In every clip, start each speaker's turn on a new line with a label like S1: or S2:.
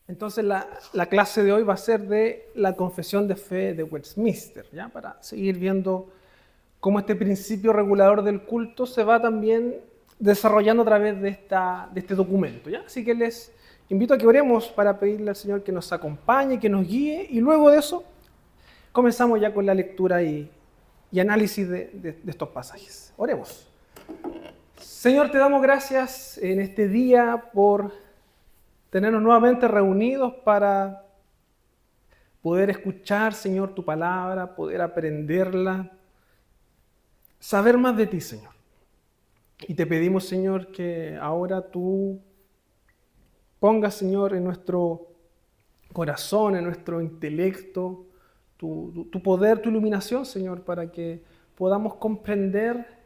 S1: Entonces la clase de hoy va a ser de la Confesión de Fe de Westminster, ¿ya? Para seguir viendo cómo este principio regulador del culto se va también desarrollando a través de este documento, ¿ya? Así que les invito a que oremos para pedirle al Señor que nos acompañe, que nos guíe, y luego de eso comenzamos ya con la lectura y análisis de estos pasajes. Oremos. Señor, te damos gracias en este día por tenernos nuevamente reunidos para poder escuchar, Señor, tu palabra, poder aprenderla, saber más de ti, Señor. Y te pedimos, Señor, que ahora tú pongas, Señor, en nuestro corazón, en nuestro intelecto, tu poder, tu iluminación, Señor, para que podamos comprender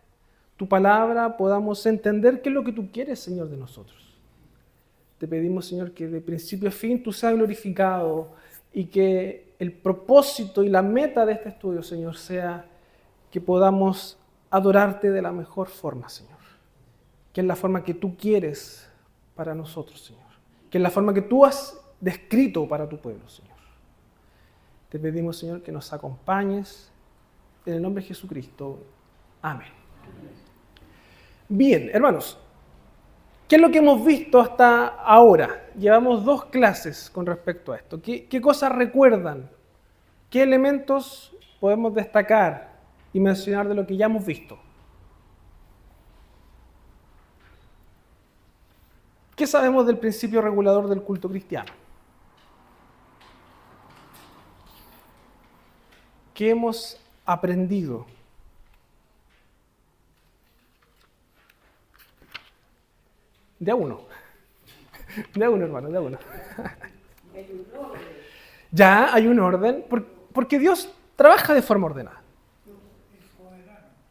S1: tu palabra, podamos entender qué es lo que tú quieres, Señor, de nosotros. Te pedimos, Señor, que de principio a fin tú seas glorificado y que el propósito y la meta de este estudio, Señor, sea que podamos adorarte de la mejor forma, Señor. Que es la forma que tú quieres para nosotros, Señor. Que es la forma que tú has descrito para tu pueblo, Señor. Te pedimos, Señor, que nos acompañes en el nombre de Jesucristo. Amén. Bien, hermanos. ¿Qué es lo que hemos visto hasta ahora? Llevamos 2 clases con respecto a esto. ¿Qué cosas recuerdan? ¿Qué elementos podemos destacar y mencionar de lo que ya hemos visto? ¿Qué sabemos del principio regulador del culto cristiano? ¿Qué hemos aprendido? De a uno. De a uno, hermano, de a uno. Ya hay un orden, porque Dios trabaja de forma ordenada.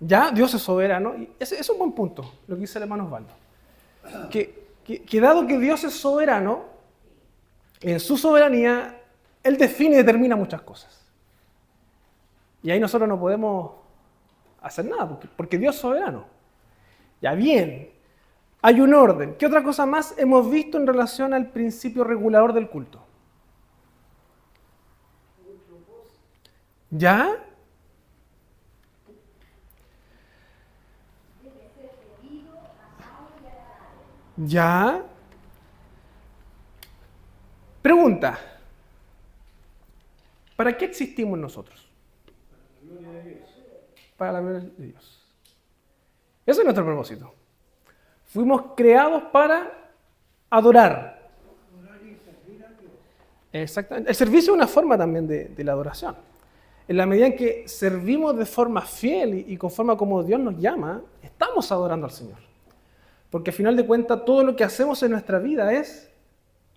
S1: Ya, Dios es soberano. Y ese es un buen punto, lo que dice el hermano Osvaldo. Que dado que Dios es soberano, en su soberanía, Él define y determina muchas cosas. Y ahí nosotros no podemos hacer nada, porque Dios es soberano. Ya bien, hay un orden. ¿Qué otra cosa más hemos visto en relación al principio regulador del culto? ¿Ya? ¿Ya? Pregunta. ¿Para qué existimos nosotros? Para la gloria de Dios. Ese es nuestro propósito. Fuimos creados para adorar. Exactamente. El servicio es una forma también de la adoración. En la medida en que servimos de forma fiel y conforme a como Dios nos llama, estamos adorando al Señor. Porque al final de cuentas todo lo que hacemos en nuestra vida es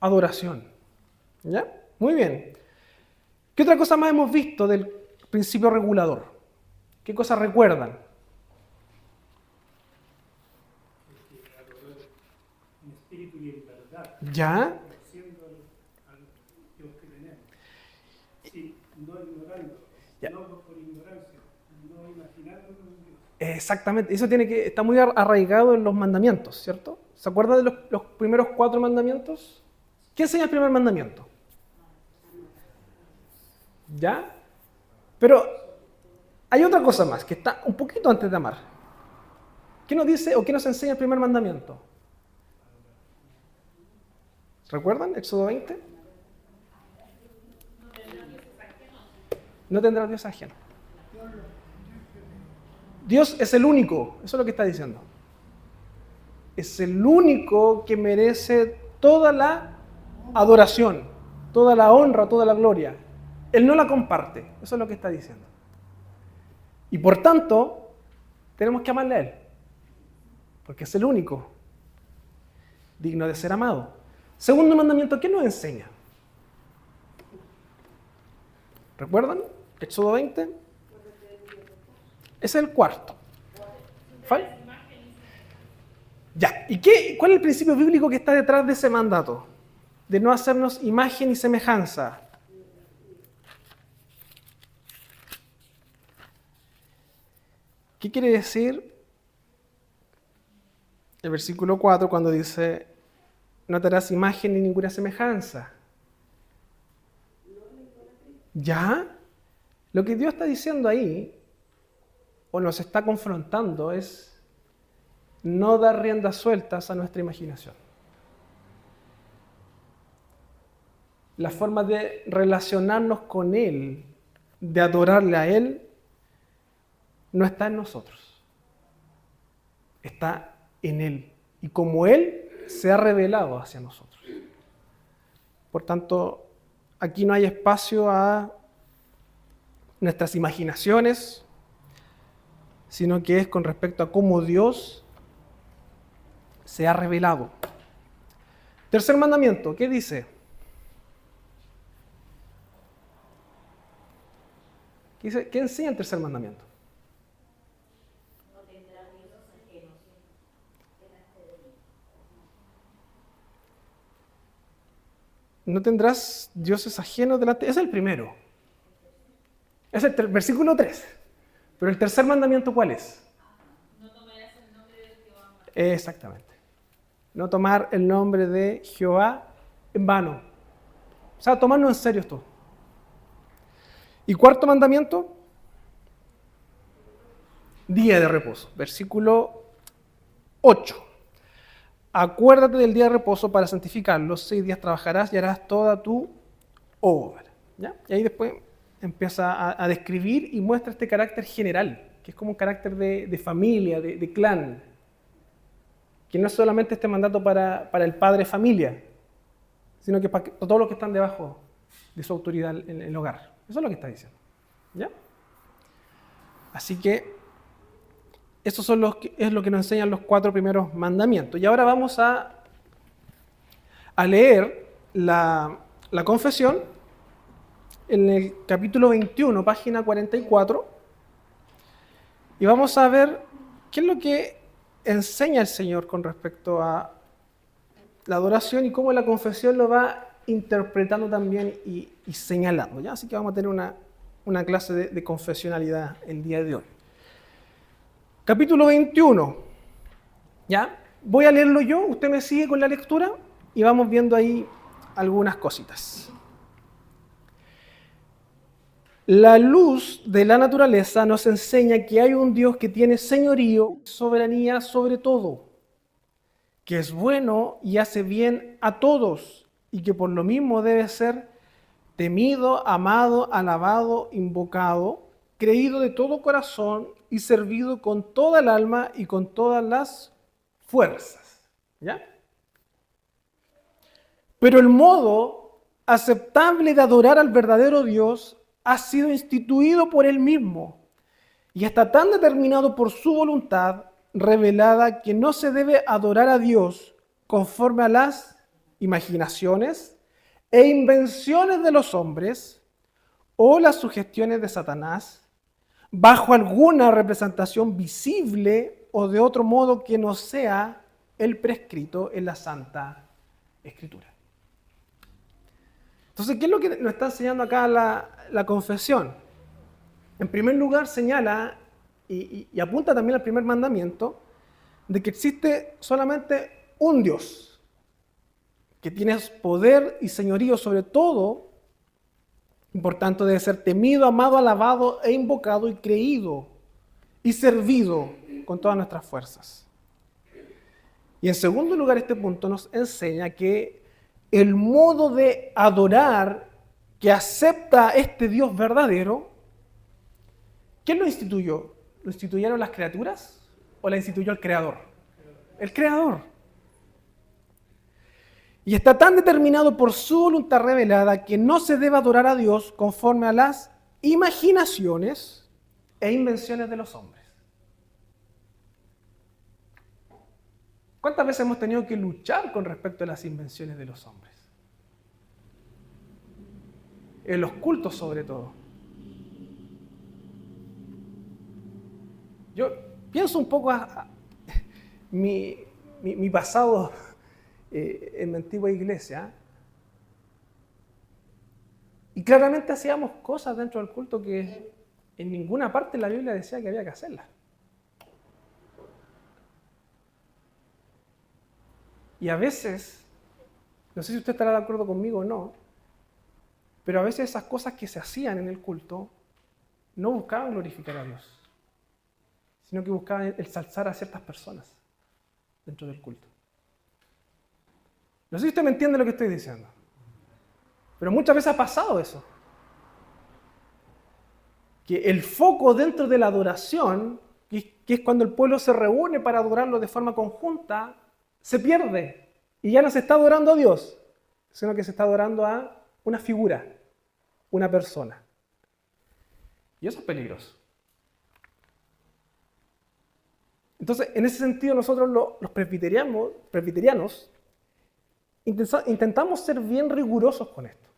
S1: adoración. ¿Ya? Muy bien. ¿Qué otra cosa más hemos visto del principio regulador? ¿Qué cosas recuerdan?
S2: En espíritu y en verdad,
S1: ¿Ya?
S2: conociendo al Dios que tenemos. Sí, no ignorando,
S1: Ya.
S2: no por ignorancia, no imaginando un Dios.
S1: Exactamente, eso está muy arraigado en los mandamientos, ¿cierto? ¿Se acuerdan de los primeros 4 mandamientos? ¿Qué enseña el primer mandamiento? ¿Ya? Pero hay otra cosa más, que está un poquito antes de amar. ¿Qué nos dice o qué nos enseña el primer mandamiento? ¿Recuerdan? Éxodo 20. No tendrás Dios ajeno. Dios es el único, eso es lo que está diciendo. Es el único que merece toda la adoración, toda la honra, toda la gloria. Él no la comparte, eso es lo que está diciendo. Y por tanto, tenemos que amarle a Él, porque es el único digno de ser amado. Segundo mandamiento, ¿qué nos enseña? ¿Recuerdan? Éxodo 20. Ese es el cuarto. ¿Fal? Ya. ¿Y cuál es el principio bíblico que está detrás de ese mandato? De no hacernos imagen y semejanza. ¿Qué quiere decir el versículo 4 cuando dice no te harás imagen ni ninguna semejanza? Ya, lo que Dios está diciendo ahí, o nos está confrontando, es no dar riendas sueltas a nuestra imaginación. La forma de relacionarnos con Él, de adorarle a Él, no está en nosotros, está en Él. Y como Él se ha revelado hacia nosotros. Por tanto, aquí no hay espacio a nuestras imaginaciones, sino que es con respecto a cómo Dios se ha revelado. Tercer mandamiento, ¿qué dice? ¿Qué enseña el tercer mandamiento? No tendrás dioses ajenos delante. Es el primero. Es el versículo 3. Pero el tercer mandamiento, ¿cuál es?
S3: No tomarás el nombre de Jehová.
S1: Exactamente. No tomar el nombre de Jehová en vano. O sea, tomarnos en serio esto. Y cuarto mandamiento, día de reposo. Versículo 8. Acuérdate del día de reposo para santificarlo. 6 días trabajarás y harás toda tu obra. ¿Ya? Y ahí después empieza a describir y muestra este carácter general, que es como un carácter de familia, de clan. Que no es solamente este mandato para el padre familia, sino que para todos los que están debajo de su autoridad en el hogar. Eso es lo que está diciendo. ¿Ya? Así que eso es lo que nos enseñan los 4 primeros mandamientos. Y ahora vamos a leer la confesión en el capítulo 21, página 44. Y vamos a ver qué es lo que enseña el Señor con respecto a la adoración y cómo la confesión lo va interpretando también y señalando. ¿Ya? Así que vamos a tener una clase de confesionalidad el día de hoy. Capítulo 21. ¿Ya? Voy a leerlo yo, usted me sigue con la lectura y vamos viendo ahí algunas cositas. La luz de la naturaleza nos enseña que hay un Dios que tiene señorío, soberanía sobre todo, que es bueno y hace bien a todos y que por lo mismo debe ser temido, amado, alabado, invocado, creído de todo corazón y servido con toda el alma y con todas las fuerzas. ¿Ya? Pero el modo aceptable de adorar al verdadero Dios ha sido instituido por Él mismo y está tan determinado por su voluntad revelada que no se debe adorar a Dios conforme a las imaginaciones e invenciones de los hombres o las sugestiones de Satanás, bajo alguna representación visible o de otro modo que no sea el prescrito en la Santa Escritura. Entonces, ¿qué es lo que nos está enseñando acá la confesión? En primer lugar, señala y apunta también al primer mandamiento de que existe solamente un Dios, que tiene poder y señorío sobre todo, y por tanto debe ser temido, amado, alabado e invocado y creído y servido con todas nuestras fuerzas. Y en segundo lugar, este punto nos enseña que el modo de adorar que acepta este Dios verdadero, ¿quién lo instituyó? ¿Lo instituyeron las criaturas o la instituyó el Creador? El Creador. Y está tan determinado por su voluntad revelada que no se debe adorar a Dios conforme a las imaginaciones e invenciones de los hombres. ¿Cuántas veces hemos tenido que luchar con respecto a las invenciones de los hombres? En los cultos sobre todo. Yo pienso un poco a mi pasado en mi antigua iglesia y claramente hacíamos cosas dentro del culto que en ninguna parte de la Biblia decía que había que hacerlas. Y a veces, no sé si usted estará de acuerdo conmigo o no, Pero a veces esas cosas que se hacían en el culto no buscaban glorificar a Dios, sino que buscaban ensalzar a ciertas personas dentro del culto. No sé si usted me entiende lo que estoy diciendo, pero muchas veces ha pasado eso. Que el foco dentro de la adoración, que es cuando el pueblo se reúne para adorarlo de forma conjunta, se pierde y ya no se está adorando a Dios, sino que se está adorando a una figura, una persona. Y eso es peligroso. Entonces, en ese sentido, nosotros los presbiterianos intentamos ser bien rigurosos con esto.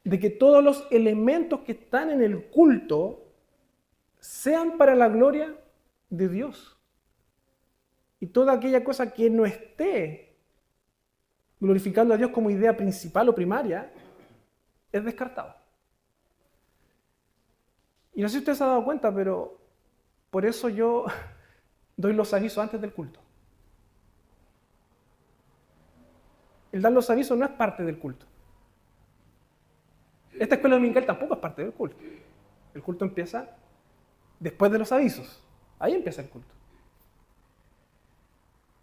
S1: De que todos los elementos que están en el culto sean para la gloria de Dios. Y toda aquella cosa que no esté glorificando a Dios como idea principal o primaria, es descartado. Y no sé si usted se ha dado cuenta, pero por eso yo doy los avisos antes del culto. El dar los avisos no es parte del culto. Esta escuela dominical tampoco es parte del culto. El culto empieza después de los avisos. Ahí empieza el culto.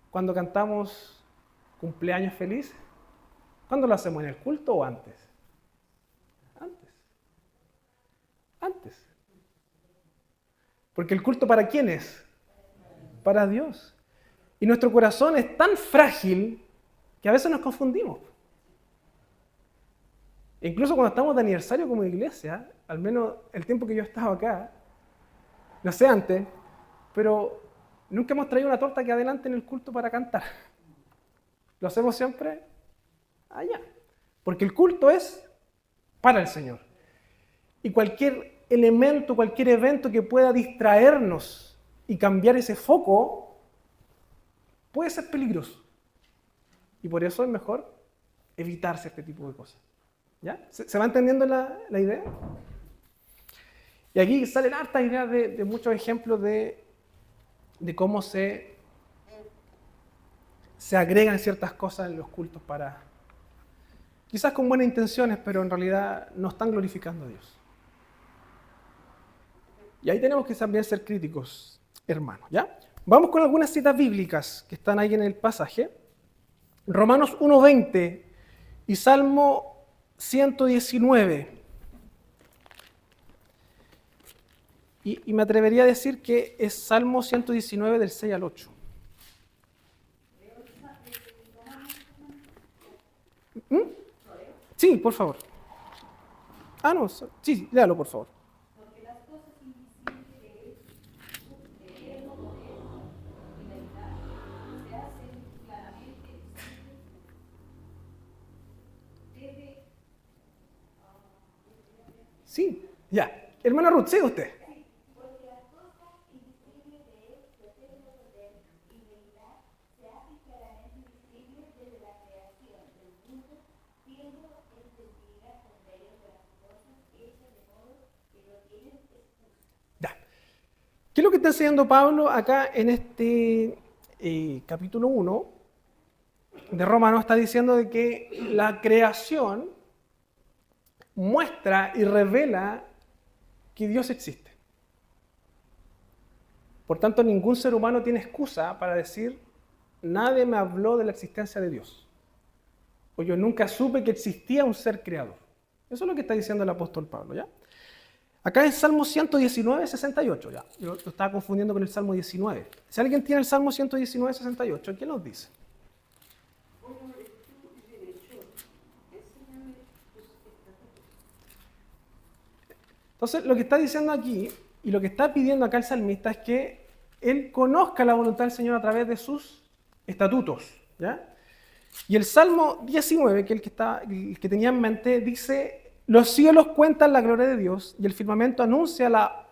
S1: Cuando cantamos cumpleaños feliz, ¿cuándo lo hacemos? ¿En el culto o antes? Antes. Porque el culto, ¿para quién es? Para Dios. Y nuestro corazón es tan frágil que a veces nos confundimos. Incluso cuando estamos de aniversario como iglesia, al menos el tiempo que yo he estado acá, no sé antes, pero nunca hemos traído una torta aquí adelante en el culto para cantar. Lo hacemos siempre allá. Porque el culto es para el Señor. Y cualquier elemento, cualquier evento que pueda distraernos y cambiar ese foco, puede ser peligroso. Y por eso es mejor evitarse este tipo de cosas. ¿Ya? ¿Se va entendiendo la idea? Y aquí salen hartas ideas de muchos ejemplos de cómo se agregan ciertas cosas en los cultos para, quizás con buenas intenciones, pero en realidad no están glorificando a Dios. Y ahí tenemos que también ser críticos, hermanos, ¿ya? Vamos con algunas citas bíblicas que están ahí en el pasaje. Romanos 1:20 y Salmo 119. Y me atrevería a decir que es Salmo 119 del 6 al 8. ¿Mm? Sí, por favor. Ah, no, sí, léalo, por favor. Sí, ya. Hermana Ruth, sigue usted. Ya. ¿Qué es lo que está enseñando Pablo acá en este capítulo 1 de Romanos? Está diciendo de que la creación muestra y revela que Dios existe. Por tanto, ningún ser humano tiene excusa para decir, nadie me habló de la existencia de Dios. O yo nunca supe que existía un ser creador. Eso es lo que está diciendo el apóstol Pablo, ¿ya? Acá es Salmo 119, 68, ya. Yo lo estaba confundiendo con el Salmo 19. Si alguien tiene el Salmo 119, 68, ¿qué nos dice? Entonces, lo que está diciendo aquí, y lo que está pidiendo acá el salmista, es que él conozca la voluntad del Señor a través de sus estatutos, ¿ya? Y el Salmo 19, que el que tenía en mente, dice, los cielos cuentan la gloria de Dios, y el firmamento anuncia la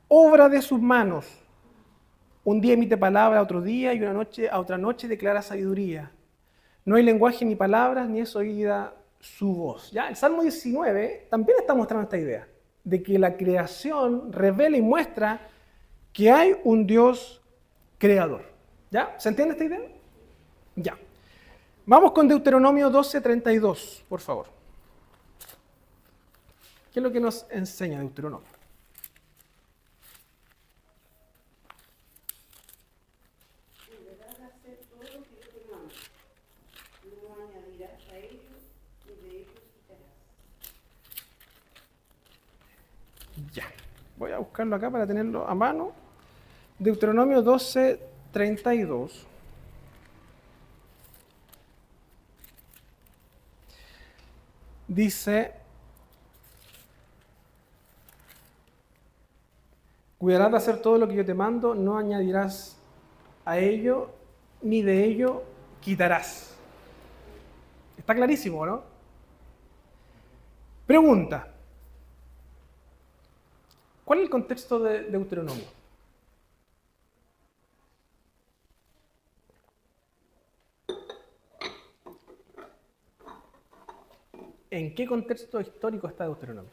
S1: obra de sus manos. Un día emite palabra a otro día, y una noche a otra noche declara sabiduría. No hay lenguaje ni palabras, ni es oída su voz. ¿Ya? El Salmo 19 también está mostrando esta idea, de que la creación revela y muestra que hay un Dios creador. ¿Ya? ¿Se entiende esta idea? Ya. Vamos con Deuteronomio 12:32, por favor. ¿Qué es lo que nos enseña Deuteronomio?
S4: Deberás hacer todo lo que yo te mando. No añadirás a ellos ni de ellos quitarás.
S1: Ya. Voy a buscarlo acá para tenerlo a mano. Deuteronomio 12:32. Dice: cuidarás de hacer todo lo que yo te mando, no añadirás a ello, ni de ello quitarás. Está clarísimo, ¿no? Pregunta: ¿cuál es el contexto de Deuteronomio? ¿En qué contexto histórico está Deuteronomio?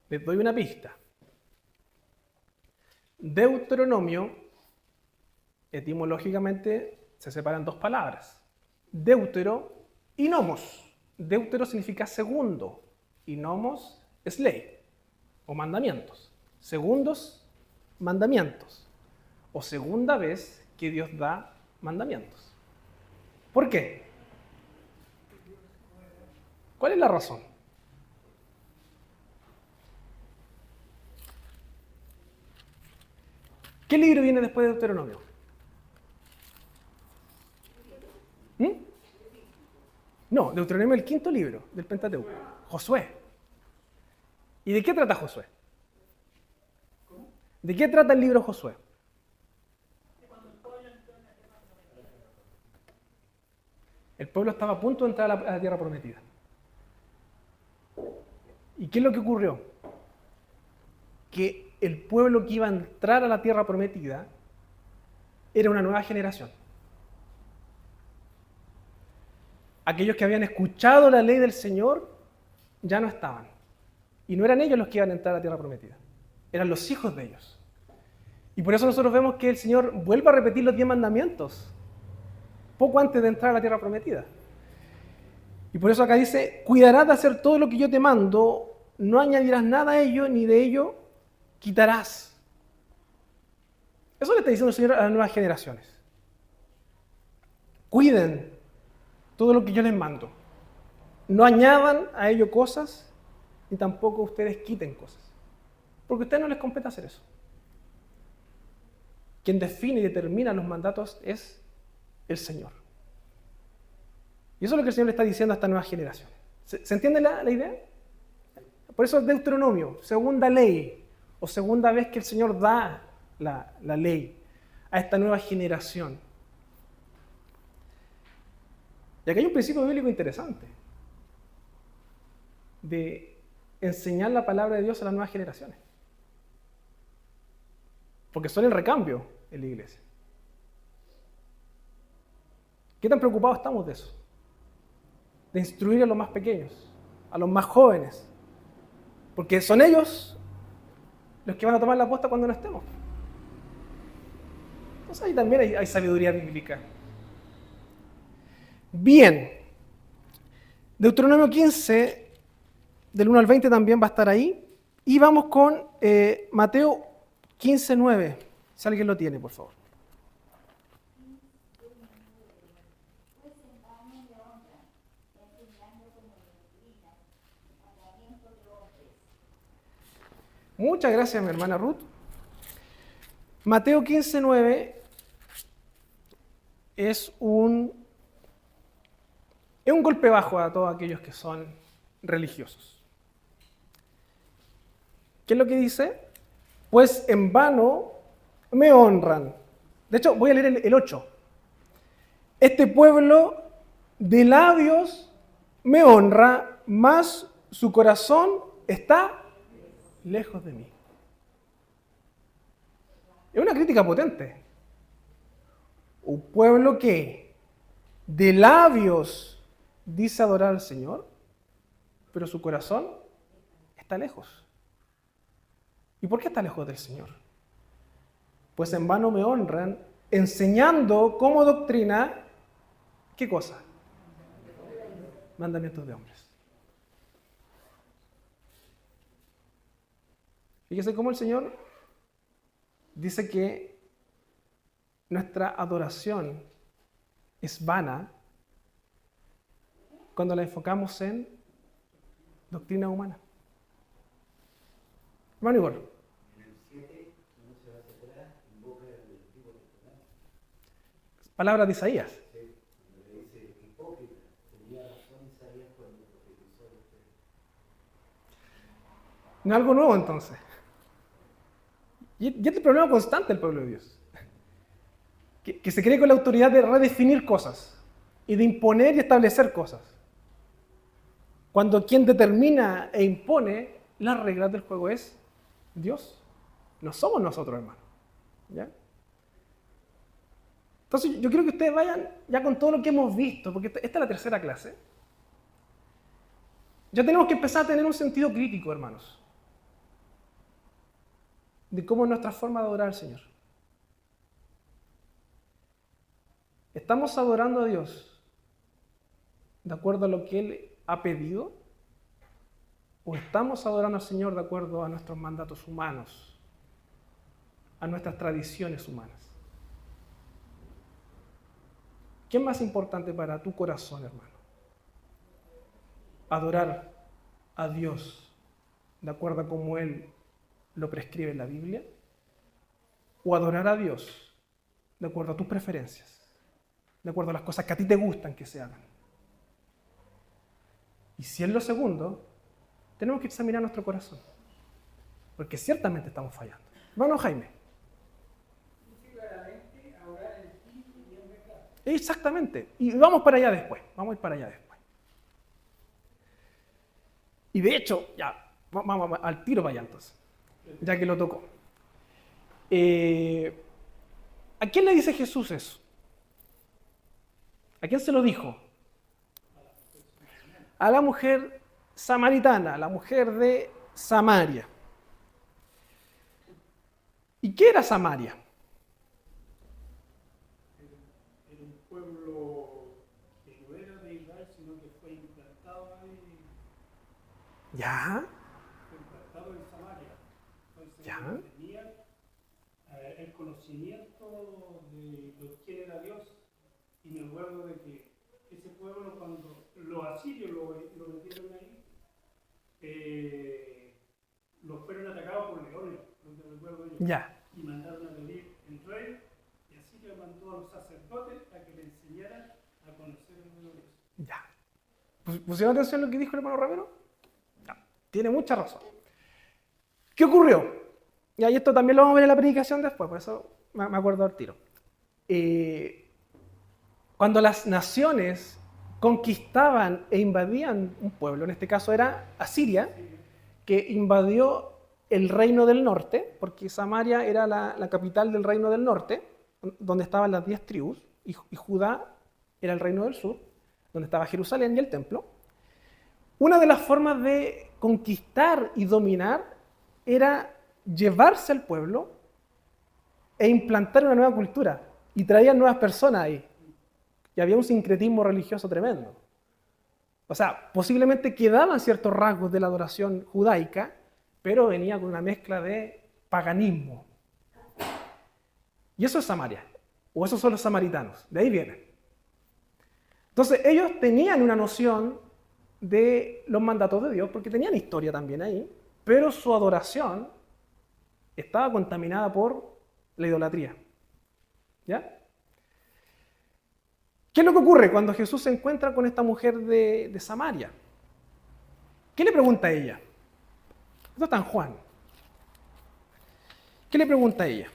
S1: Les doy una pista. Deuteronomio, etimológicamente, se separan dos palabras: deutero y nomos. Deutero significa segundo y nomos es ley o mandamientos. Segundos, mandamientos. O segunda vez que Dios da mandamientos. ¿Por qué? ¿Cuál es la razón? ¿Qué libro viene después de Deuteronomio? ¿Mm? No, Deuteronomio es el quinto libro del Pentateuco. Josué. ¿Y de qué trata Josué? ¿De qué trata el libro Josué? El pueblo estaba a punto de entrar a la tierra prometida. ¿Y qué es lo que ocurrió? Que el pueblo que iba a entrar a la tierra prometida era una nueva generación. Aquellos que habían escuchado la ley del Señor ya no estaban. Y no eran ellos los que iban a entrar a la tierra prometida. Eran los hijos de ellos. Y por eso nosotros vemos que el Señor vuelve a repetir los 10 mandamientos poco antes de entrar a la tierra prometida. Y por eso acá dice: cuidarás de hacer todo lo que yo te mando, no añadirás nada a ello, ni de ello quitarás. Eso le está diciendo el Señor a las nuevas generaciones. Cuiden todo lo que yo les mando. No añadan a ello cosas, ni tampoco ustedes quiten cosas. Porque a ustedes no les compete hacer eso. Quien define y determina los mandatos es el Señor. Y eso es lo que el Señor le está diciendo a estas nuevas generaciones. ¿Se entiende la idea? Por eso es Deuteronomio, segunda ley, o segunda vez que el Señor da la ley a esta nueva generación. Y aquí hay un principio bíblico interesante de enseñar la palabra de Dios a las nuevas generaciones. Porque son el recambio en la iglesia. ¿Qué tan preocupados estamos de eso? De instruir a los más pequeños, a los más jóvenes. Porque son ellos los que van a tomar la posta cuando no estemos. Entonces ahí también hay sabiduría bíblica. Bien. Deuteronomio 15, del 1 al 20 también va a estar ahí. Y vamos con Mateo 15:9. Si alguien lo tiene, por favor. Muchas gracias, mi hermana Ruth. Mateo 15:9 es un golpe bajo a todos aquellos que son religiosos. ¿Qué es lo que dice? Pues en vano me honran. De hecho, voy a leer el 8. Este pueblo de labios me honra, mas su corazón está lejos de mí. Es una crítica potente. Un pueblo que de labios dice adorar al Señor, pero su corazón está lejos. ¿Y por qué está lejos del Señor? pues en vano me honran, enseñando como doctrina, ¿qué cosa? Mandamientos de hombres. Fíjese cómo el Señor dice que nuestra adoración es vana cuando la enfocamos en doctrina humana. Hermano Igor. Palabras de Isaías. No es algo nuevo entonces. Y este es el problema constante del pueblo de Dios. Que se cree con la autoridad de redefinir cosas y de imponer y establecer cosas. Cuando quien determina e impone las reglas del juego es Dios. No somos nosotros, hermano. ¿Ya? Entonces yo quiero que ustedes vayan ya con todo lo que hemos visto, porque esta es la tercera clase. Ya tenemos que empezar a tener un sentido crítico, hermanos, de cómo es nuestra forma de adorar al Señor. ¿Estamos adorando a Dios de acuerdo a lo que Él ha pedido? ¿O estamos adorando al Señor de acuerdo a nuestros mandatos humanos, a nuestras tradiciones humanas? ¿Qué es más importante para tu corazón, hermano? ¿Adorar a Dios de acuerdo a cómo Él lo prescribe en la Biblia? ¿O adorar a Dios de acuerdo a tus preferencias? De acuerdo a las cosas que a ti te gustan que se hagan. Y si es lo segundo, tenemos que examinar nuestro corazón. Porque ciertamente estamos fallando. Hermano Jaime. Exactamente. Y vamos para allá después. Vamos a ir para allá después. Y de hecho, ya, vamos al tiro para allá entonces. Ya que lo tocó. ¿A quién le dice Jesús eso? ¿A quién se lo dijo? A la mujer samaritana, a la mujer de Samaria. ¿Y qué era Samaria?
S2: Era un pueblo que no era de Israel, sino que fue implantado ahí,
S1: ¿Ya?
S2: fue implantado en Samaria. Entonces
S1: ¿Ya?
S2: tenía el conocimiento de quién era Dios. Y me acuerdo de que ese pueblo, cuando los asirios lo metieron ahí, los fueron atacados por leones, lo que recuerdo yo.
S1: Ya.
S2: Y mandaron a venir el rey, y así le mandó a los sacerdotes a que le enseñaran a conocer a Dios.
S1: Ya. ¿Pusieron atención a lo que dijo el hermano Ramiro? Ya. Tiene mucha razón. ¿Qué ocurrió? Y esto también lo vamos a ver en la predicación después, por eso me acuerdo al tiro. Cuando las naciones conquistaban e invadían un pueblo, en este caso era Asiria, que invadió el reino del norte, porque Samaria era la capital del reino del norte, donde estaban las 10 tribus, y Judá era el reino del sur, donde estaba Jerusalén y el templo. Una de las formas de conquistar y dominar era llevarse al pueblo e implantar una nueva cultura, y traían nuevas personas ahí. Y había un sincretismo religioso tremendo. O sea, posiblemente quedaban ciertos rasgos de la adoración judaica, pero venía con una mezcla de paganismo. Y eso es Samaria, o esos son los samaritanos, de ahí vienen. Entonces ellos tenían una noción de los mandatos de Dios, porque tenían historia también ahí, pero su adoración estaba contaminada por la idolatría. ¿Ya? ¿Qué es lo que ocurre cuando Jesús se encuentra con esta mujer de Samaria? ¿Qué le pregunta a ella? Esto está en Juan. ¿Qué le pregunta a ella?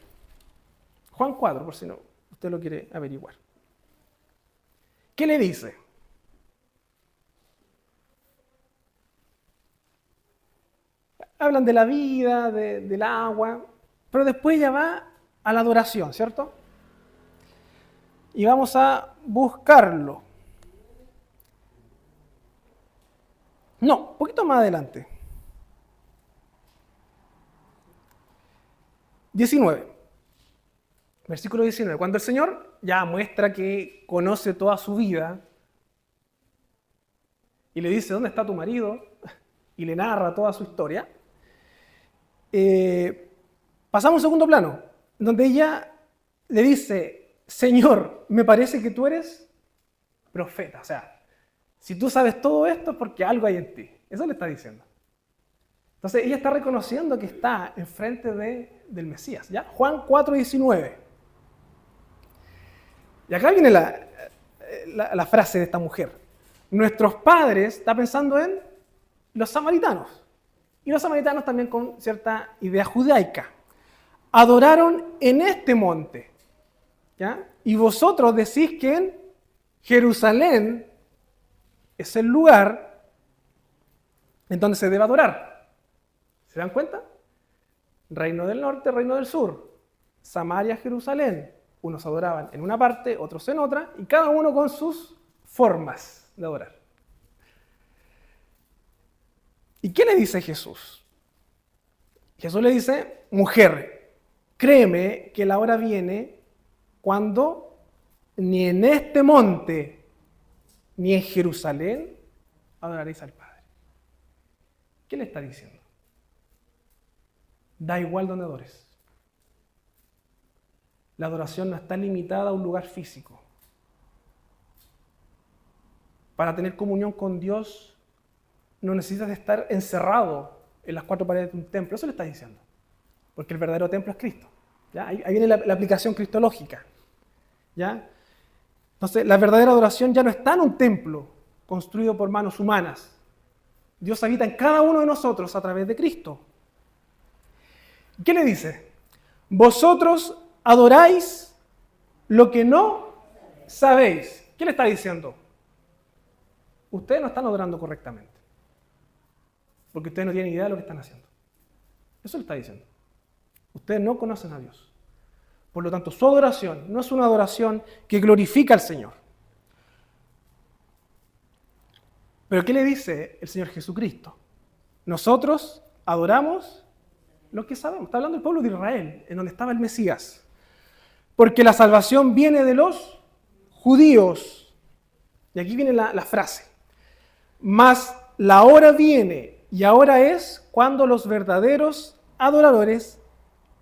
S1: Juan 4, por si no usted lo quiere averiguar. ¿Qué le dice? Hablan de la vida, del agua, pero después ella va a la adoración, ¿cierto? Y vamos a buscarlo. No, un poquito más adelante. 19. Versículo 19. Cuando el Señor ya muestra que conoce toda su vida y le dice, ¿dónde está tu marido? Y le narra toda su historia. Pasamos a un segundo plano, donde ella le dice, Señor, me parece que tú eres profeta. O sea, si tú sabes todo esto es porque algo hay en ti. Eso le está diciendo. Entonces ella está reconociendo que está enfrente del Mesías. ¿Ya? Juan 4:19. Y acá viene la frase de esta mujer. Nuestros padres, está pensando en los samaritanos. Y los samaritanos también con cierta idea judaica. Adoraron en este monte. ¿Ya? Y vosotros decís que en Jerusalén es el lugar en donde se debe adorar. ¿Se dan cuenta? Reino del norte, reino del sur. Samaria, Jerusalén. Unos adoraban en una parte, otros en otra, y cada uno con sus formas de adorar. ¿Y qué le dice Jesús? Jesús le dice, mujer, créeme que la hora viene cuando ni en este monte ni en Jerusalén adoraréis al Padre. ¿Qué le está diciendo? Da igual donde adores. La adoración no está limitada a un lugar físico. Para tener comunión con Dios no necesitas estar encerrado en las cuatro paredes de un templo. Eso le está diciendo. Porque el verdadero templo es Cristo. ¿Ya? Ahí viene la aplicación cristológica. ¿Ya? Entonces, la verdadera adoración ya no está en un templo construido por manos humanas. Dios habita en cada uno de nosotros a través de Cristo. ¿Qué le dice? Vosotros adoráis lo que no sabéis. ¿Qué le está diciendo? Ustedes no están adorando correctamente. Porque ustedes no tienen idea de lo que están haciendo. Eso le está diciendo. Ustedes no conocen a Dios. Por lo tanto, su adoración no es una adoración que glorifica al Señor. Pero ¿qué le dice el Señor Jesucristo? Nosotros adoramos lo que sabemos. Está hablando del pueblo de Israel, en donde estaba el Mesías. Porque la salvación viene de los judíos. Y aquí viene la frase. Mas la hora viene, y ahora es cuando los verdaderos adoradores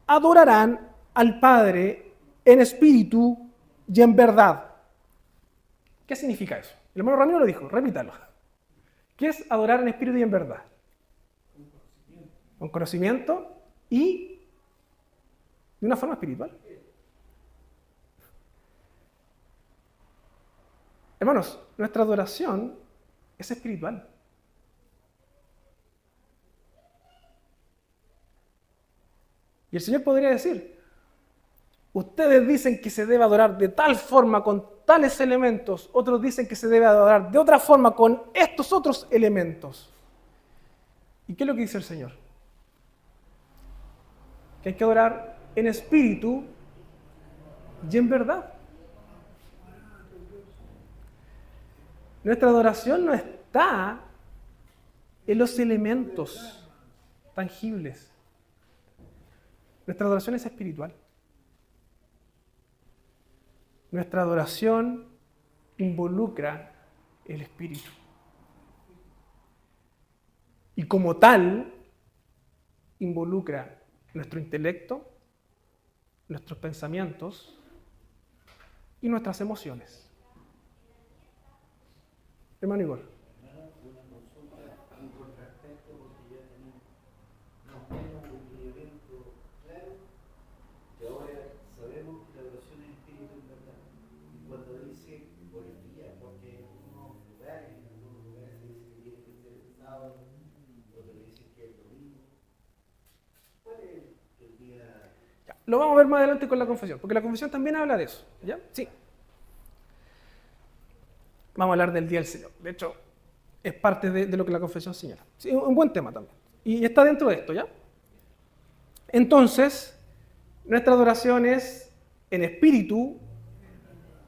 S1: adorarán al Padre en espíritu y en verdad. ¿Qué significa eso? El hermano Ramiro lo dijo, repítalo. ¿Qué es adorar en espíritu y en verdad? Con conocimiento y de una forma espiritual. Hermanos, nuestra adoración es espiritual. Y el Señor podría decir, ustedes dicen que se debe adorar de tal forma con tales elementos, otros dicen que se debe adorar de otra forma con estos otros elementos. ¿Y qué es lo que dice el Señor? Que hay que adorar en espíritu y en verdad. Nuestra adoración no está en los elementos tangibles. Nuestra adoración es espiritual. Nuestra adoración involucra el espíritu. Y como tal, involucra nuestro intelecto, nuestros pensamientos y nuestras emociones. Hermano Igor.
S5: Una consulta con respecto, porque ya tenemos un elemento claro, que ahora sabemos que la oración es espíritu en verdad. Y cuando dice por el día, porque en algunos lugares se dice que tiene que ser el sábado, otros dicen que es el domingo. ¿Cuál es el día?
S1: Ya, lo vamos a ver más adelante con la confesión, porque la confesión también habla de eso. ¿Ya? Sí. Vamos a hablar del día del Señor. De hecho, es parte de lo que la confesión señala. Sí, un buen tema también. Y está dentro de esto, ¿ya? Entonces, nuestra adoración es en espíritu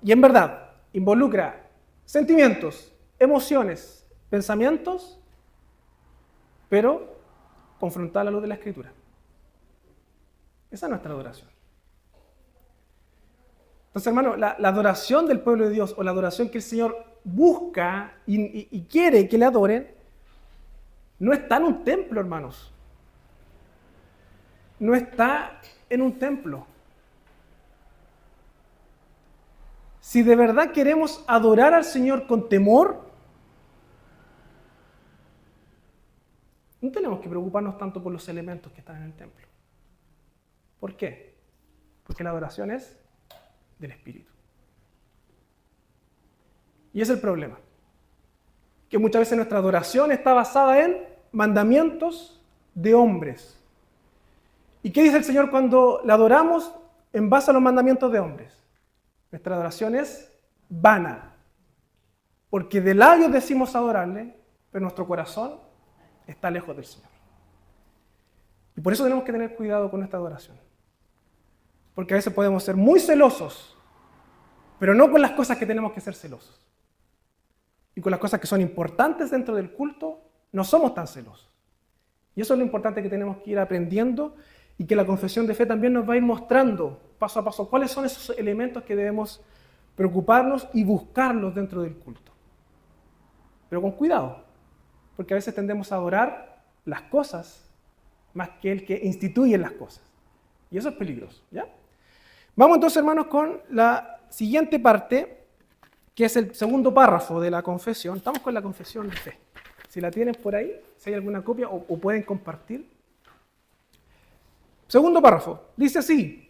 S1: y en verdad. Involucra sentimientos, emociones, pensamientos, pero confrontada a la luz de la Escritura. Esa es nuestra adoración. Entonces, hermano, la adoración del pueblo de Dios o la adoración que el Señor busca y quiere que le adoren, no está en un templo, hermanos. No está en un templo. Si de verdad queremos adorar al Señor con temor, no tenemos que preocuparnos tanto por los elementos que están en el templo. ¿Por qué? Porque la adoración es del Espíritu. Y ese es el problema. Que muchas veces nuestra adoración está basada en mandamientos de hombres. ¿Y qué dice el Señor cuando la adoramos en base a los mandamientos de hombres? Nuestra adoración es vana. Porque de labios decimos adorarle, pero nuestro corazón está lejos del Señor. Y por eso tenemos que tener cuidado con nuestra adoración. Porque a veces podemos ser muy celosos, pero no con las cosas que tenemos que ser celosos. Y con las cosas que son importantes dentro del culto, no somos tan celosos. Y eso es lo importante que tenemos que ir aprendiendo y que la confesión de fe también nos va a ir mostrando paso a paso cuáles son esos elementos que debemos preocuparnos y buscarlos dentro del culto. Pero con cuidado, porque a veces tendemos a adorar las cosas más que el que instituye las cosas. Y eso es peligroso, ¿ya? Vamos entonces, hermanos, con la siguiente parte, que es el segundo párrafo de la confesión. Estamos con la confesión de fe. Si la tienen por ahí, si hay alguna copia o pueden compartir. Segundo párrafo, dice así: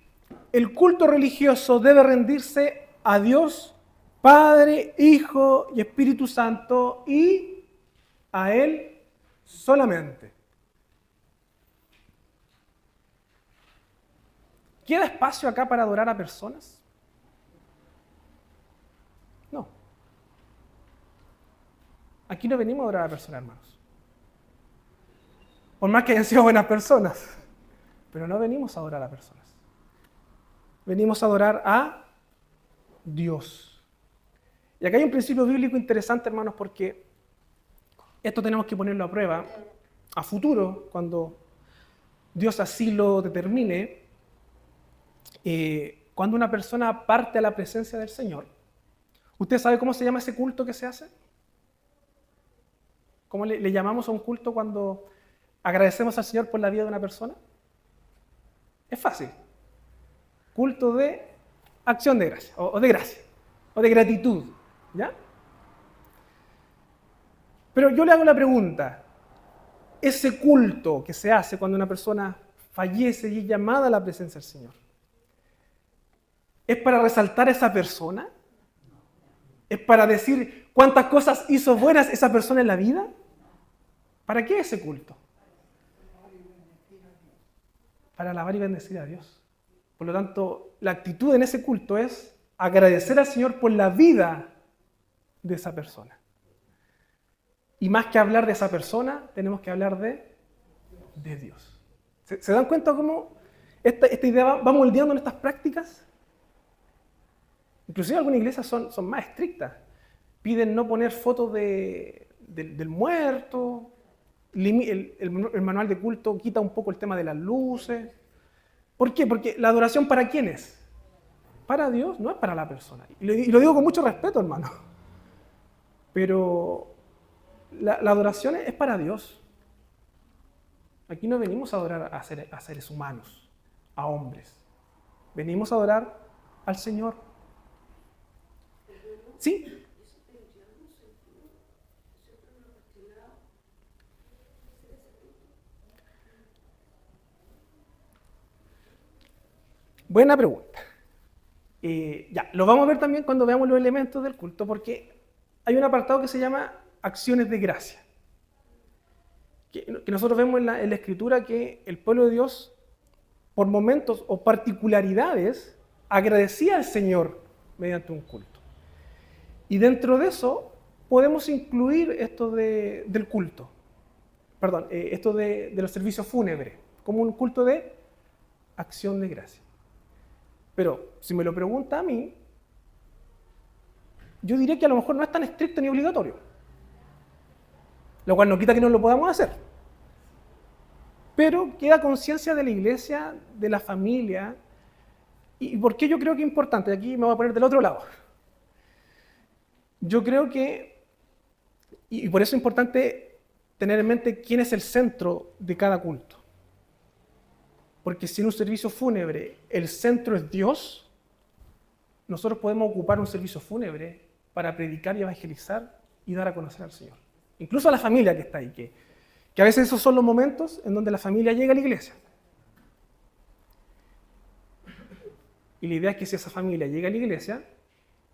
S1: el culto religioso debe rendirse a Dios, Padre, Hijo y Espíritu Santo, y a Él solamente. ¿Queda espacio acá para adorar a personas? No. Aquí no venimos a adorar a personas, hermanos. Por más que hayan sido buenas personas, pero no venimos a adorar a personas. Venimos a adorar a Dios. Y acá hay un principio bíblico interesante, hermanos, porque esto tenemos que ponerlo a prueba a futuro, cuando Dios así lo determine. Cuando una persona parte a la presencia del Señor, ¿usted sabe cómo se llama ese culto que se hace? ¿Cómo le llamamos a un culto cuando agradecemos al Señor por la vida de una persona? Es fácil. Culto de acción de gracia, o de gracia, o de gratitud, ¿ya? Pero yo le hago la pregunta, ese culto que se hace cuando una persona fallece y es llamada a la presencia del Señor, ¿es para resaltar a esa persona? ¿Es para decir cuántas cosas hizo buenas esa persona en la vida? ¿Para qué ese culto? Para alabar y bendecir a Dios. Por lo tanto, la actitud en ese culto es agradecer al Señor por la vida de esa persona. Y más que hablar de esa persona, tenemos que hablar de Dios. ¿Se dan cuenta cómo esta idea va moldeando en estas prácticas? Inclusive algunas iglesias son más estrictas. Piden no poner fotos del muerto. El manual de culto quita un poco el tema de las luces. ¿Por qué? Porque la adoración, ¿para quién es? Para Dios, no es para la persona. Y lo digo con mucho respeto, hermano. Pero la adoración es para Dios. Aquí no venimos a adorar a seres humanos, a hombres. Venimos a adorar al Señor. ¿Sí? Buena pregunta. Ya, lo vamos a ver también cuando veamos los elementos del culto, porque hay un apartado que se llama acciones de gracia. Que nosotros vemos en la Escritura que el pueblo de Dios, por momentos o particularidades, agradecía al Señor mediante un culto. Y dentro de eso podemos incluir esto del culto. Perdón, esto de los servicios fúnebres, como un culto de acción de gracia. Pero si me lo pregunta a mí, yo diría que a lo mejor no es tan estricto ni obligatorio. Lo cual no quita que no lo podamos hacer. Pero queda conciencia de la iglesia, de la familia, ¿Y por qué yo creo que es importante? Aquí me voy a poner del otro lado. Yo creo que, y por eso es importante tener en mente quién es el centro de cada culto. Porque si en un servicio fúnebre el centro es Dios, nosotros podemos ocupar un servicio fúnebre para predicar y evangelizar y dar a conocer al Señor. Incluso a la familia que está ahí, que a veces esos son los momentos en donde la familia llega a la iglesia. Y la idea es que si esa familia llega a la iglesia,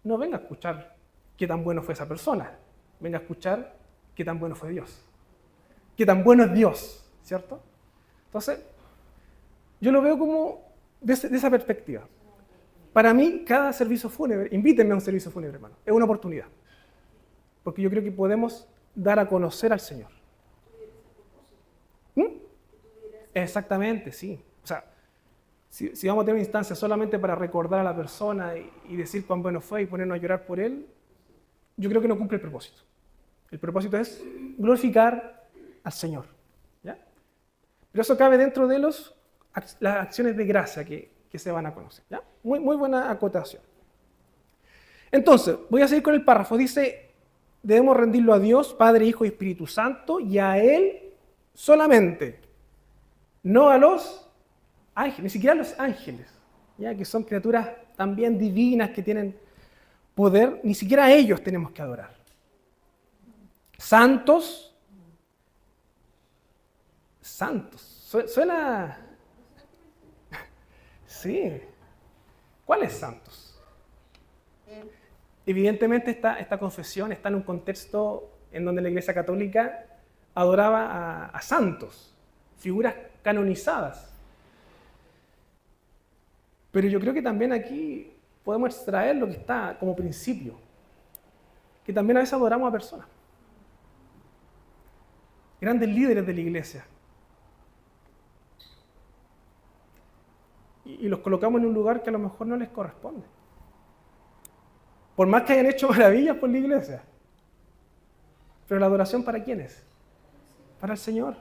S1: no venga a escuchar qué tan bueno fue esa persona, venga a escuchar qué tan bueno fue Dios. Qué tan bueno es Dios, ¿cierto? Entonces, yo lo veo como de esa perspectiva. Para mí, cada servicio fúnebre, invítenme a un servicio fúnebre, hermano, es una oportunidad. Porque yo creo que podemos dar a conocer al Señor. ¿Mm? Exactamente, sí. O sea, si vamos a tener una instancia solamente para recordar a la persona y decir cuán bueno fue y ponernos a llorar por él, yo creo que no cumple el propósito. El propósito es glorificar al Señor. ¿Ya? Pero eso cabe dentro de las acciones de gracia que se van a conocer. ¿Ya? Muy buena acotación. Entonces, voy a seguir con el párrafo. Dice, debemos rendirlo a Dios, Padre, Hijo y Espíritu Santo, y a Él solamente, no a los ángeles, ni siquiera a los ángeles, ¿ya? Que son criaturas también divinas que tienen poder, ni siquiera a ellos tenemos que adorar. Santos, suena... Sí. ¿Cuáles santos? Evidentemente esta confesión está en un contexto en donde la Iglesia Católica adoraba a santos, figuras canonizadas. Pero yo creo que también aquí podemos extraer lo que está como principio, que también a veces adoramos a personas, grandes líderes de la Iglesia, y los colocamos en un lugar que a lo mejor no les corresponde. Por más que hayan hecho maravillas por la Iglesia. Pero la adoración, ¿para quién es? Para el Señor.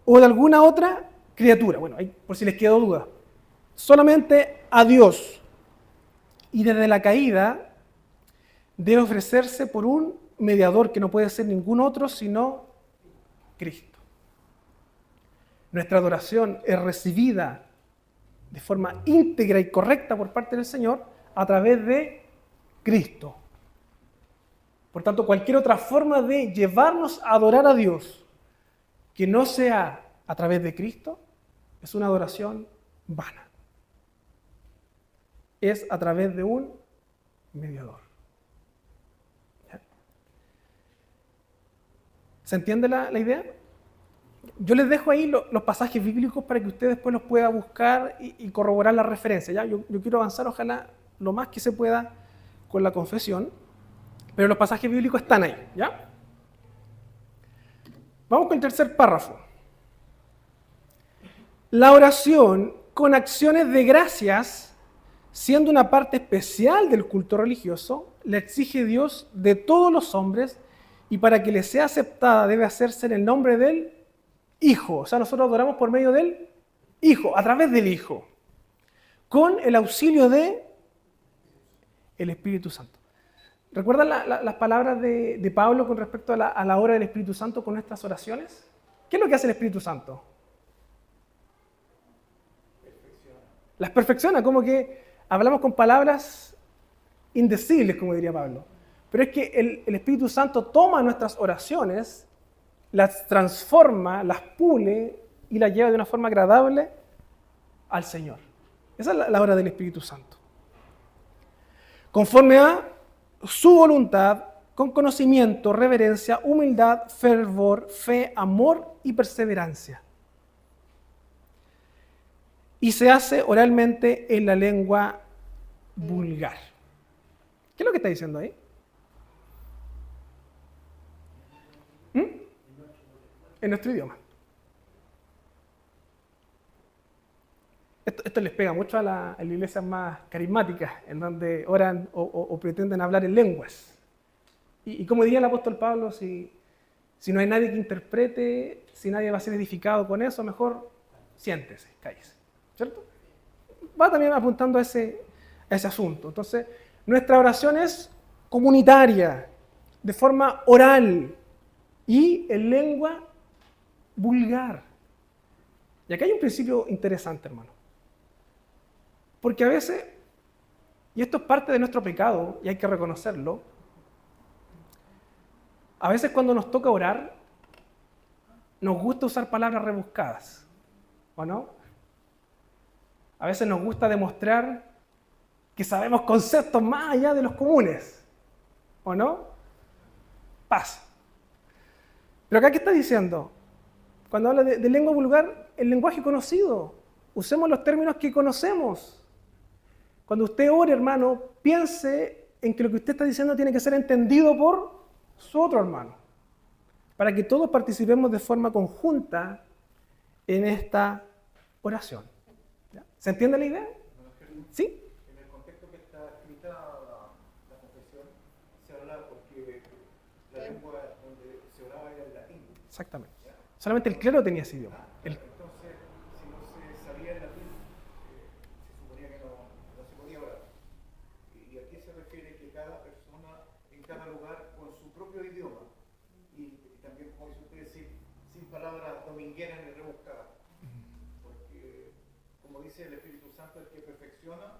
S1: O de alguna otra criatura. Bueno, ahí, por si les quedó duda. Solamente a Dios. Y desde la caída debe ofrecerse por un mediador que no puede ser ningún otro sino Cristo. Nuestra adoración es recibida de forma íntegra y correcta por parte del Señor a través de Cristo. Por tanto, cualquier otra forma de llevarnos a adorar a Dios que no sea a través de Cristo es una adoración vana. Es a través de un mediador. ¿Ya? ¿Se entiende la idea? Yo les dejo ahí los pasajes bíblicos para que usted después los pueda buscar y corroborar la referencia. ¿Ya? Yo quiero avanzar, ojalá, lo más que se pueda con la confesión, pero los pasajes bíblicos están ahí. ¿Ya? Vamos con el tercer párrafo. La oración con acciones de gracias, siendo una parte especial del culto religioso, le exige Dios de todos los hombres, y para que le sea aceptada debe hacerse en el nombre del Hijo. O sea, nosotros adoramos por medio del Hijo, a través del Hijo, con el auxilio de el Espíritu Santo. ¿Recuerdan las palabras de Pablo con respecto a la obra del Espíritu Santo con nuestras oraciones? ¿Qué es lo que hace el Espíritu Santo? Las perfecciona, como que hablamos con palabras indecibles, como diría Pablo. Pero es que el Espíritu Santo toma nuestras oraciones, las transforma, las pule y las lleva de una forma agradable al Señor. Esa es la obra del Espíritu Santo. Conforme a su voluntad, con conocimiento, reverencia, humildad, fervor, fe, amor y perseverancia. Y se hace oralmente en la lengua vulgar. ¿Qué es lo que está diciendo ahí? En nuestro idioma. Esto les pega mucho a las iglesias más carismáticas, en donde oran o pretenden hablar en lenguas. Y como diría el apóstol Pablo, si no hay nadie que interprete, si nadie va a ser edificado con eso, mejor siéntese, cállese. ¿Cierto? va también apuntando a ese asunto. Entonces, nuestra oración es comunitaria, de forma oral y en lengua vulgar. Y acá hay un principio interesante, hermano. Porque a veces, y esto es parte de nuestro pecado, y hay que reconocerlo, a veces cuando nos toca orar, nos gusta usar palabras rebuscadas, ¿o no? A veces nos gusta demostrar que sabemos conceptos más allá de los comunes, ¿o no? Pasa. Pero acá, ¿qué está diciendo? Cuando habla de lengua vulgar, el lenguaje conocido. Usemos los términos que conocemos. Cuando usted ore, hermano, piense en que lo que usted está diciendo tiene que ser entendido por su otro hermano, para que todos participemos de forma conjunta en esta oración. ¿Ya? ¿Se entiende la idea? ¿Sí?
S6: En el contexto que está escrita la confesión, se habla porque la lengua donde se oraba era el latín.
S1: Exactamente. Solamente el clero tenía ese idioma.
S6: Entonces, si no se sabía el latín, se suponía que no se podía orar. ¿Y a qué se refiere? Que cada persona en cada lugar con su propio idioma, y también, como dice usted, sin palabras domingueras ni rebuscadas. Porque, como dice el Espíritu Santo, el que perfecciona